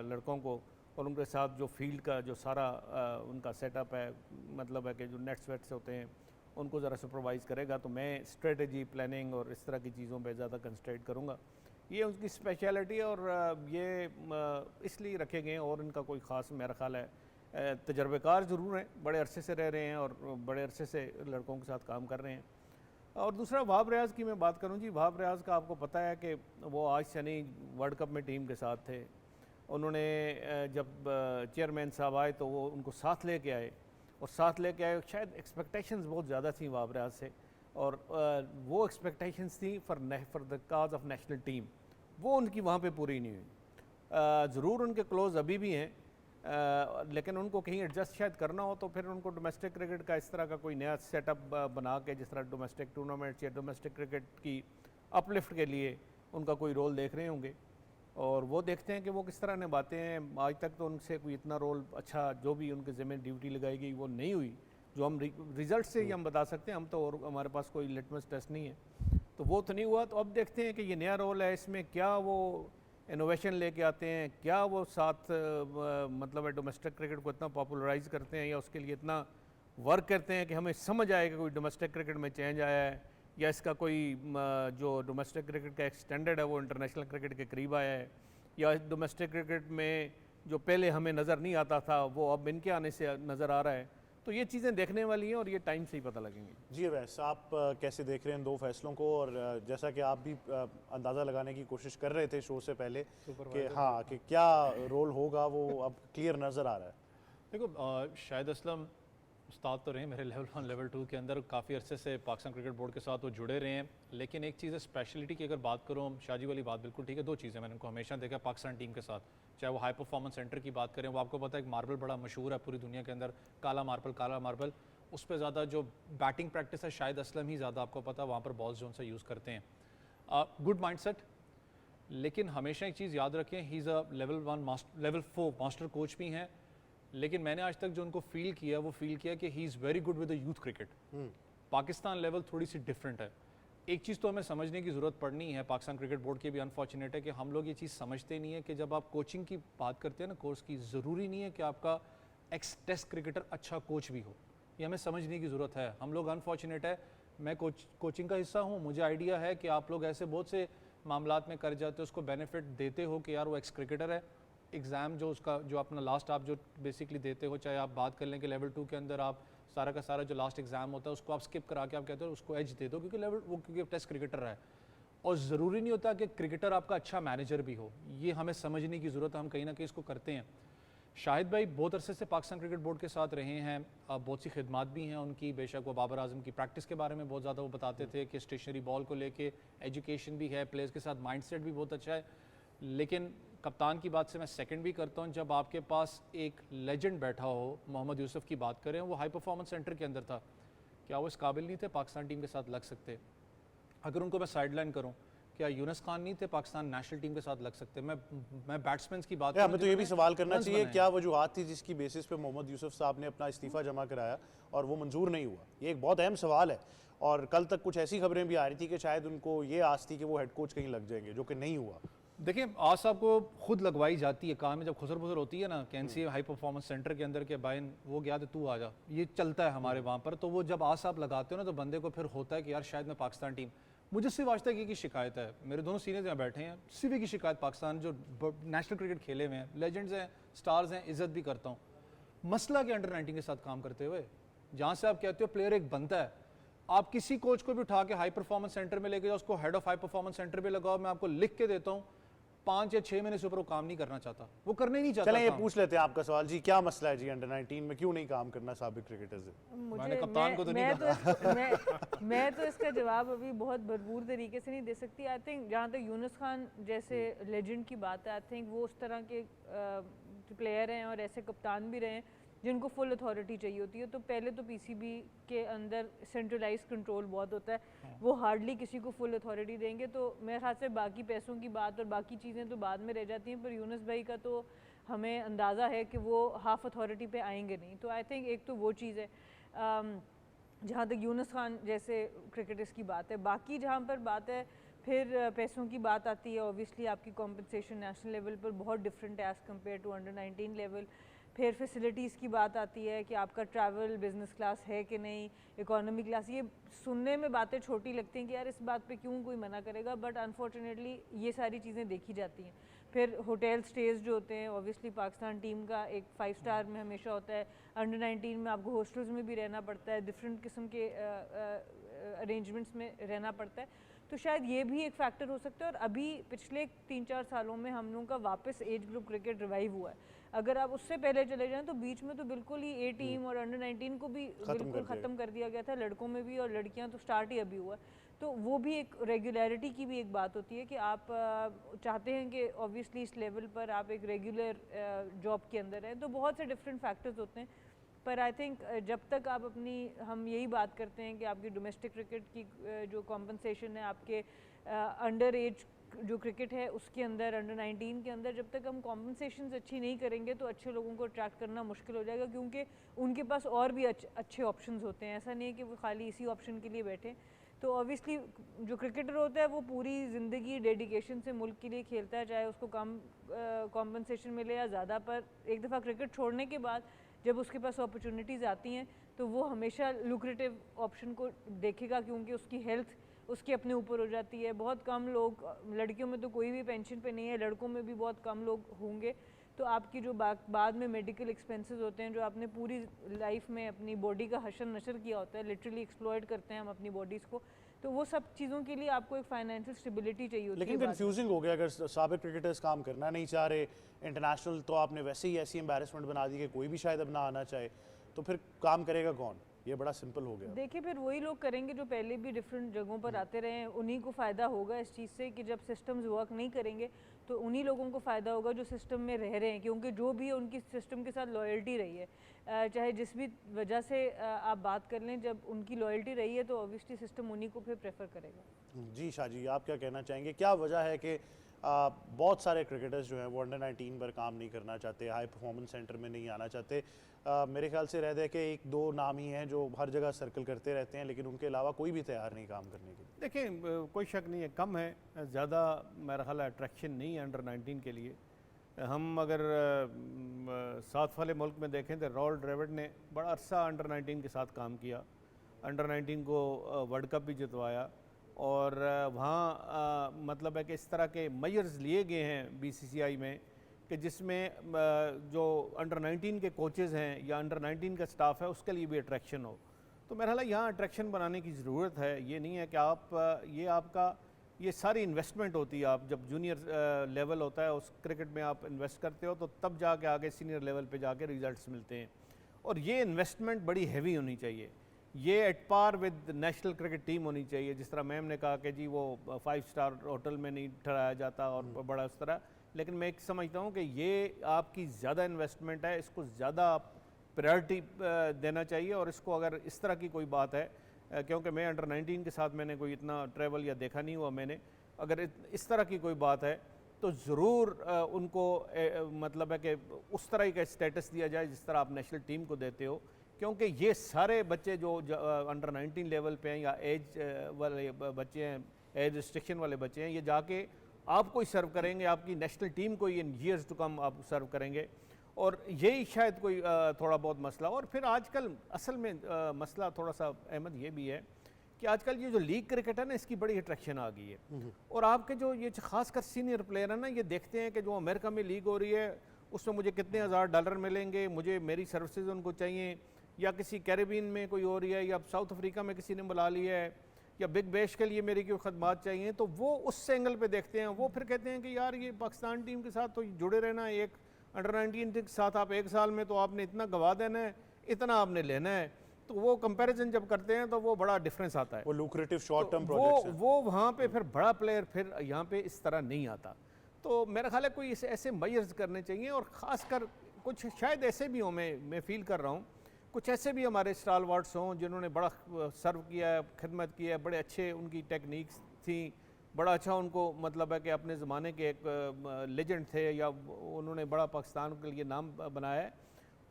लड़कों को, और उनके साथ जो फील्ड का जो सारा उनका सेटअप है, मतलब है कि जो नेट्स वेट्स होते हैं उनको ज़रा सुपरवाइज़ करेगा। तो मैं स्ट्रेटजी प्लानिंग और इस तरह की चीज़ों पे ज़्यादा कंसंट्रेट करूँगा। ये उनकी स्पेशलिटी है, और ये इसलिए रखे गए हैं, और इनका कोई ख़ास मेरा ख्याल है तजर्बेकार ज़रूर हैं, बड़े अरसे से रह रहे हैं और बड़े अरसे से लड़कों के साथ काम कर रहे हैं। और दूसरा वहाब रियाज की मैं बात करूं जी, वहाब रियाज का आपको पता है कि वो आज से नहीं वर्ल्ड कप में टीम के साथ थे। उन्होंने जब चेयरमैन साहब आए तो वो उनको साथ लेके आए, और साथ लेके आए, शायद एक्सपेक्टेशंस बहुत ज़्यादा थी वहाब रियाज से, और वो एक्सपेक्टेशंस थी for the cause of national team, वो उनकी वहाँ पे पूरी नहीं हुई। ज़रूर उनके क्लोज अभी भी हैं, लेकिन उनको कहीं एडजस्ट शायद करना हो तो फिर उनको डोमेस्टिक क्रिकेट का इस तरह का कोई नया सेटअप बना के, जिस तरह डोमेस्टिक टूर्नामेंट्स या डोमेस्टिक क्रिकेट की अपलिफ्ट के लिए उनका कोई रोल देख रहे होंगे, और वो देखते हैं कि वो किस तरह निभाते हैं। आज तक तो उनसे कोई इतना रोल अच्छा, जो भी उनके ज़िम्मे ड्यूटी लगाई गई वो नहीं हुई, जो हम रिजल्ट से ही हम बता सकते हैं, हम तो, और हमारे पास कोई लिटमस टेस्ट नहीं है, तो वो तो नहीं हुआ। तो अब देखते हैं कि ये नया रोल है, इसमें क्या वो इनोवेशन लेके आते हैं, क्या वो साथ मतलब डोमेस्टिक क्रिकेट को इतना पॉपुलराइज करते हैं या उसके लिए इतना वर्क करते हैं कि हमें समझ आए कि कोई डोमेस्टिक क्रिकेट में चेंज आया है, या इसका कोई जो डोमेस्टिक क्रिकेट का एक्सटेंडेड है वो इंटरनेशनल क्रिकेट के करीब आया है, या डोमेस्टिक क्रिकेट में जो पहले हमें नज़र नहीं आता था वो अब इनके आने से नज़र आ रहा है। तो ये चीज़ें देखने वाली हैं और ये टाइम से ही पता लगेंगी। जी अवैस, आप कैसे देख रहे हैं इन दो फैसलों को, और जैसा कि आप भी अंदाज़ा लगाने की कोशिश कर रहे थे शो से पहले कि हाँ कि क्या रोल होगा, वो अब क्लियर नज़र आ रहा है। देखो शाहिद असलम उस्ताद तो रहे मेरे लेवल 1 लेवल 2 के अंदर, काफ़ी अरसे से पाकिस्तान क्रिकेट बोर्ड के साथ वो जुड़े रहे हैं, लेकिन एक चीज़ है स्पेशलिटी की अगर बात करूँ, शाहजी वाली बात बिल्कुल ठीक है। दो चीज़ें मैंने उनको हमेशा देखा पाकिस्तान टीम के साथ, चाहे वो हाई परफॉर्मेंस सेंटर की बात करें, वो आपको पता है एक मार्बल बड़ा मशहूर है पूरी दुनिया के अंदर, काला मार्बल, उस पर ज़्यादा जो बैटिंग प्रैक्टिस है शाहिद असलम ही ज़्यादा आपको पता है वहाँ पर बॉल्स जोन से यूज़ करते हैं। गुड माइंडसेट, लेकिन हमेशा एक चीज़ याद रखें, he is a level 4 master coach भी हैं, लेकिन मैंने आज तक जो उनको फील किया वो फील किया कि he is very good with the youth cricket. Pakistan level थोड़ी सी डिफरेंट है। एक चीज़ तो हमें समझने की ज़रूरत पड़नी है, पाकिस्तान क्रिकेट बोर्ड के भी अनफॉर्चुनेट है कि हम लोग ये चीज़ समझते नहीं है कि जब आप कोचिंग की बात करते हैं ना कोर्स की, ज़रूरी नहीं है कि आपका एक्स टेस्ट क्रिकेटर अच्छा कोच भी हो, ये हमें समझने की ज़रूरत है। हम लोग अनफॉर्चुनेट है, मैं कोचिंग का हिस्सा हूँ, मुझे आइडिया है कि आप लोग ऐसे बहुत से मामलात में कर जाते हो, उसको बेनिफिट देते हो कि यार वो एक्स क्रिकेटर है, एग्ज़ाम जो उसका जो अपना लास्ट आप जो बेसिकली देते हो, चाहे आप बात कर लें कि लेवल 2 के अंदर आप सारा का सारा जो लास्ट एग्ज़ाम होता है उसको आप स्किप करा के आप कहते हो उसको एज दे दो, क्योंकि क्योंकि टेस्ट क्रिकेटर है, और ज़रूरी नहीं होता कि क्रिकेटर आपका अच्छा मैनेजर भी हो, ये हमें समझने की ज़रूरत है, हम कहीं ना कहीं इसको करते हैं। शाहिद भाई बहुत अरसे से पाकिस्तान क्रिकेट बोर्ड के साथ रहे हैं, बहुत सी खिदमात भी हैं उनकी, बेशक वो बाबर आजम की प्रैक्टिस के बारे में बहुत ज़्यादा वो बताते थे कि स्टेशनरी बॉल को लेके एजुकेशन भी है, प्लेयर्स के साथ माइंडसेट भी बहुत अच्छा है। लेकिन कप्तान की बात से मैं सेकंड भी करता हूं, जब आपके पास एक लेजेंड बैठा हो, मोहम्मद यूसुफ की बात करें, वो हाई परफॉर्मेंस सेंटर के अंदर था, क्या वो इस काबिल नहीं थे पाकिस्तान टीम के साथ लग सकते? अगर उनको मैं साइडलाइन करूं, क्या यूनुस खान नहीं थे पाकिस्तान नेशनल टीम के साथ लग सकते? मैं बैट्समैन की बात हमें तो ये भी सवाल करना runs चाहिए, बनाए। क्या वजूहत थी जिसकी बेसिस पे मोहम्मद यूसुफ साहब ने अपना इस्तीफ़ा जमा कराया और वो मंजूर नहीं हुआ? ये एक बहुत अहम सवाल है, और कल तक कुछ ऐसी खबरें भी आ रही थी कि शायद उनको ये आस थी कि वो हेड कोच कहीं लग जाएंगे, जो कि नहीं हुआ। देखिए आज साहब को खुद लगवाई जाती है, काम में जब खुसर बुसर होती है ना, कैंसी हाई परफॉर्मेंस सेंटर के अंदर के बाइन वो गया तो तू आ जा, ये चलता है हमारे वहाँ पर, तो वो जब आज साहब लगाते हो ना तो बंदे को फिर होता है कि यार शायद मैं पाकिस्तान टीम, मुझे सिर्फ आज तक की शिकायत है, मेरे दोनों सीनियर्स यहाँ बैठे हैं, सिर्फ की शिकायत पाकिस्तान जो नेशनल क्रिकेट खेले हुए हैं, लेजेंड्स हैं, स्टार्स हैं, इज्जत भी करता हूँ, मसला के अंडर 19 के साथ काम करते हुए, जहाँ से आप कहते हो प्लेयर एक बनता है, आप किसी कोच को भी उठा के हाई परफॉर्मेंस सेंटर में लेके जाओ, उसको head of high performance centre पे लगाओ, मैं आपको लिख के देता हूँ 5 या 6 महीने से ऊपर वो काम नहीं करना चाहता, वो करना ही नहीं चाहता। चलें ये पूछ लेते हैं आपका सवाल जी, क्या मसला है जी अंडर 19 में, क्यों नहीं काम करना साबिक क्रिकेटर्स से? मैंने कप्तान को तो नहीं कहा। मैं तो इसका जवाब अभी बहुत भरपूर तरीके से नहीं दे सकती। आई थिंक जहाँ तक यूनुस खान जैसे लेजेंड की बात है, आई थिंक वो उस तरह के प्लेयर हैं और ऐसे कप्तान भी रहे हैं जिनको फुल अथॉरिटी चाहिए होती है। तो पहले तो पीसीबी के अंदर सेंट्रलाइज कंट्रोल बहुत होता है, वो हार्डली किसी को फुल अथॉरिटी देंगे, तो मेरे ख्याल से बाकी पैसों की बात और बाकी चीज़ें तो बाद में रह जाती हैं, पर यूनुस भाई का तो हमें अंदाज़ा है कि वो हाफ अथॉरिटी पे आएंगे नहीं। तो आई थिंक एक तो वो चीज़ है जहाँ तक यूनुस खान जैसे क्रिकेटर्स की बात है। बाकी जहाँ पर बात है फिर पैसों की बात आती है, ऑब्वियसली आपकी कॉम्पनसेशन नेशनल लेवल पर बहुत डिफरेंट है as compare to under 19 level. फिर फैसिलिटीज़ की बात आती है कि आपका ट्रैवल बिज़नेस क्लास है कि नहीं, इकोनॉमी क्लास। ये सुनने में बातें छोटी लगती हैं कि यार इस बात पे क्यों कोई मना करेगा, बट अनफॉर्चुनेटली ये सारी चीज़ें देखी जाती हैं। फिर होटल स्टेज जो होते हैं, ऑब्वियसली पाकिस्तान टीम का एक 5 स्टार में हमेशा होता है, अंडर 19 में आपको हॉस्टल्स में भी रहना पड़ता है, डिफरेंट किस्म के अरेंजमेंट्स में रहना पड़ता है। तो शायद ये भी एक फैक्टर हो सकता है। और अभी पिछले 3-4 सालों में हम लोगों का वापस एज ग्रुप क्रिकेट रिवाइव हुआ है। अगर आप उससे पहले चले जाएं तो बीच में तो बिल्कुल ही ए टीम और अंडर 19 को भी बिल्कुल ख़त्म कर दिया गया था, लड़कों में भी, और लड़कियां तो स्टार्ट ही अभी हुआ। तो वो भी एक रेगुलरिटी की भी एक बात होती है कि आप चाहते हैं कि ऑब्वियसली इस लेवल पर आप एक रेगुलर जॉब के अंदर हैं, तो बहुत से डिफरेंट फैक्टर्स होते हैं। पर आई थिंक जब तक आप अपनी, हम यही बात करते हैं कि आपकी डोमेस्टिक क्रिकेट की जो कॉम्पनसेशन है, आपके अंडर एज जो क्रिकेट है उसके अंदर, अंडर 19 के अंदर, जब तक हम कॉम्पनसेशन अच्छी नहीं करेंगे तो अच्छे लोगों को अट्रैक्ट करना मुश्किल हो जाएगा, क्योंकि उनके पास और भी अच्छे ऑप्शंस होते हैं। ऐसा नहीं है कि वो खाली इसी ऑप्शन के लिए बैठे। तो ऑब्वियसली जो क्रिकेटर होता है वो पूरी ज़िंदगी डेडिकेशन से मुल्क के लिए खेलता है, चाहे उसको कम कॉम्पनसेशन मिले या ज़्यादा। पर एक दफ़ा क्रिकेट छोड़ने के बाद जब उसके पास अपॉर्चुनिटीज़ आती हैं तो वो हमेशा लुक्रेटिव ऑप्शन को देखेगा, क्योंकि उसकी हेल्थ उसके अपने ऊपर हो जाती है। बहुत कम लोग, लड़कियों में तो कोई भी पेंशन पे नहीं है, लड़कों में भी बहुत कम लोग होंगे। तो आपकी जो बाद में मेडिकल एक्सपेंसेस होते हैं, जो आपने पूरी लाइफ में अपनी बॉडी का हशर नशर किया होता है, लिटरली एक्सप्लॉयट करते हैं हम अपनी बॉडीज़ को, तो वो सब चीज़ों के लिए आपको एक फाइनेंशियल स्टेबिलिटी चाहिए होती है। लेकिन कंफ्यूजिंग हो गया, अगर साबिक क्रिकेटर्स काम करना नहीं चाह रहे इंटरनेशनल, तो आपने वैसे ही ऐसी एम्बैरेसमेंट बना दी कि कोई भी शायद अब ना आना चाहे, तो फिर काम करेगा कौन? ये बड़ा सिंपल हो गया। देखिए फिर वही लोग करेंगे जो पहले भी डिफरेंट जगहों पर आते रहे हैं, उन्हीं को फ़ायदा होगा इस चीज़ से कि जब सिस्टम्स वर्क नहीं करेंगे तो उन्हीं लोगों को फ़ायदा होगा जो सिस्टम में रह रहे हैं, क्योंकि जो भी उनकी सिस्टम के साथ लॉयल्टी रही है, चाहे जिस भी वजह से आप बात कर लें, जब उनकी लॉयल्टी रही है तो ऑब्वियसली सिस्टम उन्हीं को फिर प्रेफर करेगा। जी शाह जी, आप क्या कहना चाहेंगे? क्या वजह है कि बहुत सारे क्रिकेटर्स जो हैं वो अंडर 19 पर काम नहीं करना चाहते, हाई परफॉर्मेंस सेंटर में नहीं आना चाहते? मेरे ख्याल से रहते हैं कि एक दो नाम ही हैं जो हर जगह सर्कल करते रहते हैं, लेकिन उनके अलावा कोई भी तैयार नहीं काम करने के लिए। देखिए कोई शक नहीं है, कम है, ज़्यादा मेरा ख्याल अट्रैक्शन नहीं है अंडर 19 के लिए। हम अगर साउथ वाले मुल्क में देखें तो रॉल ड्रेविड ने बड़ा अरसा अंडर 19 के साथ काम किया, अंडर 19 को वर्ल्ड कप भी जितवाया, और वहाँ मतलब है कि इस तरह के मेजर्स लिए गए हैं बीसीसीआई में कि जिसमें जो अंडर 19 के कोचेज़ हैं या अंडर 19 का स्टाफ है उसके लिए भी अट्रैक्शन हो। तो मेरा ख्याल यहाँ अट्रैक्शन बनाने की ज़रूरत है। ये नहीं है कि आप ये आपका ये सारी इन्वेस्टमेंट होती है, आप जब जूनियर लेवल होता है उस क्रिकेट में आप इन्वेस्ट करते हो तो तब जाके आगे सीनियर लेवल पे जाके रिजल्ट्स मिलते हैं, और ये इन्वेस्टमेंट बड़ी हैवी होनी चाहिए, ये at par with national cricket team होनी चाहिए। जिस तरह मैम ने कहा कि जी वो 5 स्टार होटल में नहीं ठहराया जाता और बड़ा उस तरह, लेकिन मैं एक समझता हूँ कि ये आपकी ज़्यादा इन्वेस्टमेंट है, इसको ज़्यादा आप प्रायोरिटी देना चाहिए। और इसको अगर इस तरह की कोई बात है, क्योंकि मैं अंडर 19 के साथ मैंने कोई इतना ट्रैवल या देखा नहीं हुआ मैंने, अगर इस तरह की कोई बात है तो ज़रूर उनको मतलब है कि उस तरह का स्टेटस दिया जाए जिस तरह आप नेशनल टीम को देते हो, क्योंकि ये सारे बच्चे जो अंडर 19 लेवल पे हैं या एज वाले बच्चे हैं, एज रिस्ट्रिक्शन वाले बच्चे हैं, ये जाके आपको ही सर्व करेंगे, आपकी नेशनल टीम को इन ईयर्स टू कम आप सर्व करेंगे। और यही शायद कोई थोड़ा बहुत मसला। और फिर आजकल असल में मसला थोड़ा सा अहमद ये भी है कि आजकल ये जो लीग क्रिकेट है ना, इसकी बड़ी अट्रैक्शन आ गई है, और आपके जो ये खासकर सीनियर प्लेयर है ना, ये देखते हैं कि जो अमेरिका में लीग हो रही है उसमें मुझे कितने हज़ार डॉलर मिलेंगे, मुझे मेरी सर्विसेज उनको चाहिए, या किसी कैरेबियन में कोई हो रही है, या साउथ अफ्रीका में किसी ने बुला लिया है, या बिग बैश के लिए मेरी कोई खदमात चाहिए, तो वो उस एंगल पे देखते हैं। वो फिर कहते हैं कि यार ये पाकिस्तान टीम के साथ तो जुड़े रहना है, एक अंडर 19 के साथ आप एक साल में तो आपने इतना गवा देना है, इतना आपने लेना है, तो वो कंपैरिजन जब करते हैं तो वो बड़ा डिफरेंस आता है। वो लुक्रेटिव शॉर्ट टर्म तो प्रोजेक्ट्स हैं। वो वहाँ पे फिर बड़ा प्लेयर फिर यहाँ पे इस तरह नहीं आता। तो मेरा ख्याल है कोई ऐसे मेजर्स करने चाहिए, और ख़ासकर कुछ शायद ऐसे भी हों, मैं फील कर रहा हूँ कुछ ऐसे भी हमारे स्टालवार्ड्स हों जिन्होंने बड़ा सर्व किया है, खिदमत की है, बड़े अच्छे उनकी टेक्निक्स थी, बड़ा अच्छा उनको मतलब है कि अपने ज़माने के एक लेजेंड थे, या उन्होंने बड़ा पाकिस्तान के लिए नाम बनाया है।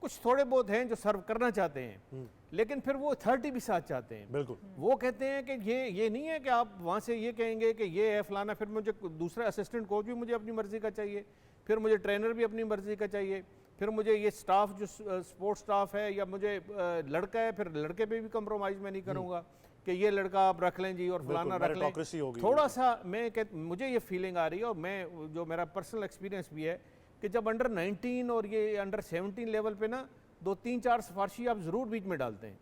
कुछ थोड़े बहुत हैं जो सर्व करना चाहते हैं, लेकिन फिर वो 30 भी साथ चाहते हैं। बिल्कुल, वो कहते हैं कि ये नहीं है कि आप वहाँ से ये कहेंगे कि ये है फलाना, फिर मुझे दूसरा असिस्टेंट कोच भी मुझे अपनी मर्ज़ी का चाहिए, फिर मुझे ट्रेनर भी अपनी मर्ज़ी का चाहिए, फिर मुझे ये स्टाफ जो स्पोर्ट्स स्टाफ है, या मुझे लड़का है, फिर लड़के पे भी कंप्रोमाइज़ मैं नहीं करूँगा कि ये लड़का आप रख लें जी और फलाना रख लें। होगी। थोड़ा सा मुझे ये फीलिंग आ रही है, और मैं जो मेरा पर्सनल एक्सपीरियंस भी है कि जब अंडर 19 और ये अंडर 17 लेवल पे ना 2-3-4 सिफारशी आप ज़रूर बीच में डालते हैं,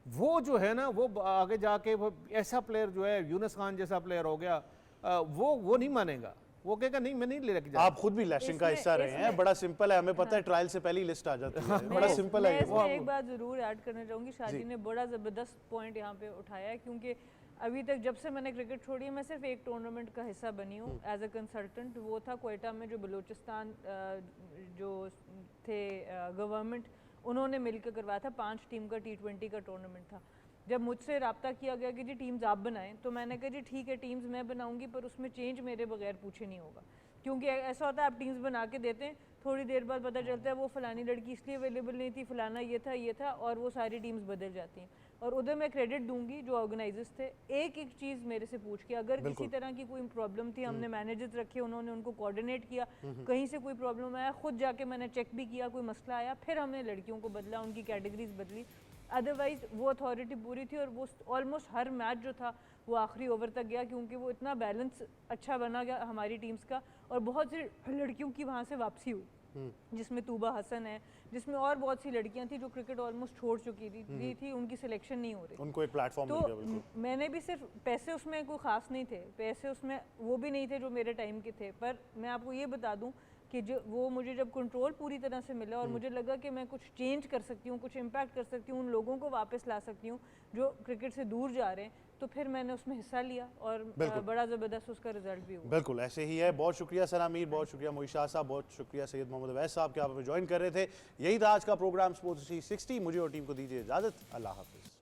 वो जो है ना वो आगे जाके वो ऐसा प्लेयर जो है यूनुस खान जैसा प्लेयर हो गया, वो नहीं मानेगा। वो कहेगा नहीं मैं नहीं ले रख जा। आप खुद भी इलेक्शन का हिस्सा रहे हैं, बड़ा सिंपल है, हमें पता है ट्रायल से पहले ही लिस्ट आ जाती है, बड़ा सिंपल है मैं ये। इसमें एक बात ज़रूर ऐड करना चाहूँगी, शादी ने बड़ा ज़बरदस्त पॉइंट यहाँ पे उठाया है, क्योंकि अभी तक जब से मैंने क्रिकेट छोड़ी है मैं सिर्फ एक टूर्नामेंट का हिस्सा बनी हूँ एज अ कंसल्टेंट, वो था क्वेटा में, जो बलूचिस्तान जो थे गवर्नमेंट उन्होंने मिलकर करवाया था, 5 टीम का T20 का टूर्नामेंट था। जब मुझसे रब्ता किया गया कि जी टीम्स आप बनाएं, तो मैंने कहा जी ठीक है टीम्स मैं बनाऊंगी, पर उसमें चेंज मेरे बगैर पूछे नहीं होगा, क्योंकि ऐसा होता है आप टीम्स बना के देते हैं, थोड़ी देर बाद पता चलता है वो फलानी लड़की इसलिए अवेलेबल नहीं थी, फलाना ये था, और वो सारी टीम्स बदल जाती हैं। और उधर मैं क्रेडिट दूंगी जो ऑर्गेनाइजर्स थे, एक एक चीज़ मेरे से पूछ के, अगर किसी तरह की कोई प्रॉब्लम थी हमने मैनेजर्स रखे, उन्होंने उनको कोऑर्डिनेट किया, कहीं से कोई प्रॉब्लम आया खुद जाके मैंने चेक भी किया, कोई मसला आया फिर हमने लड़कियों को बदला, उनकी कैटेगरीज बदली। अदरवाइज वो अथॉरिटी पूरी थी और वो ऑलमोस्ट हर मैच जो था वो आखिरी ओवर तक गया, क्योंकि वो इतना बैलेंस अच्छा बना गया हमारी टीम्स का, और बहुत सी लड़कियों की वहाँ से वापसी हुई, जिसमें तूबा हसन है, जिसमें और बहुत सी लड़कियां थी जो क्रिकेट ऑलमोस्ट छोड़ चुकी थी, उनकी सिलेक्शन नहीं हो रही, उनको एक प्लेटफॉर्म मिल गया। तो बिल्कुल मैंने भी सिर्फ पैसे उसमें कोई ख़ास नहीं थे, पैसे उसमें वो भी नहीं थे जो मेरे टाइम के थे, पर मैं आपको ये बता दूं कि जो वो मुझे जब कंट्रोल पूरी तरह से मिला और मुझे लगा कि मैं कुछ चेंज कर सकती हूँ, कुछ इम्पैक्ट कर सकती हूँ, उन लोगों को वापस ला सकती हूँ जो क्रिकेट से दूर जा रहे हैं, तो फिर मैंने उसमें हिस्सा लिया और बड़ा ज़बरदस्त उसका रिजल्ट भी हुआ। बिल्कुल ऐसे ही है। बहुत शुक्रिया सना मीर, बहुत शुक्रिया मोइशाह साहब, बहुत शुक्रिया सैयद मोहम्मद अवैस साहब कि आप हमें ज्वाइन कर रहे थे। यही था आज का प्रोग्राम स्पोर्ट्स 360। मुझे और टीम को दीजिए इजाज़त। अल्लाह हाफिज़।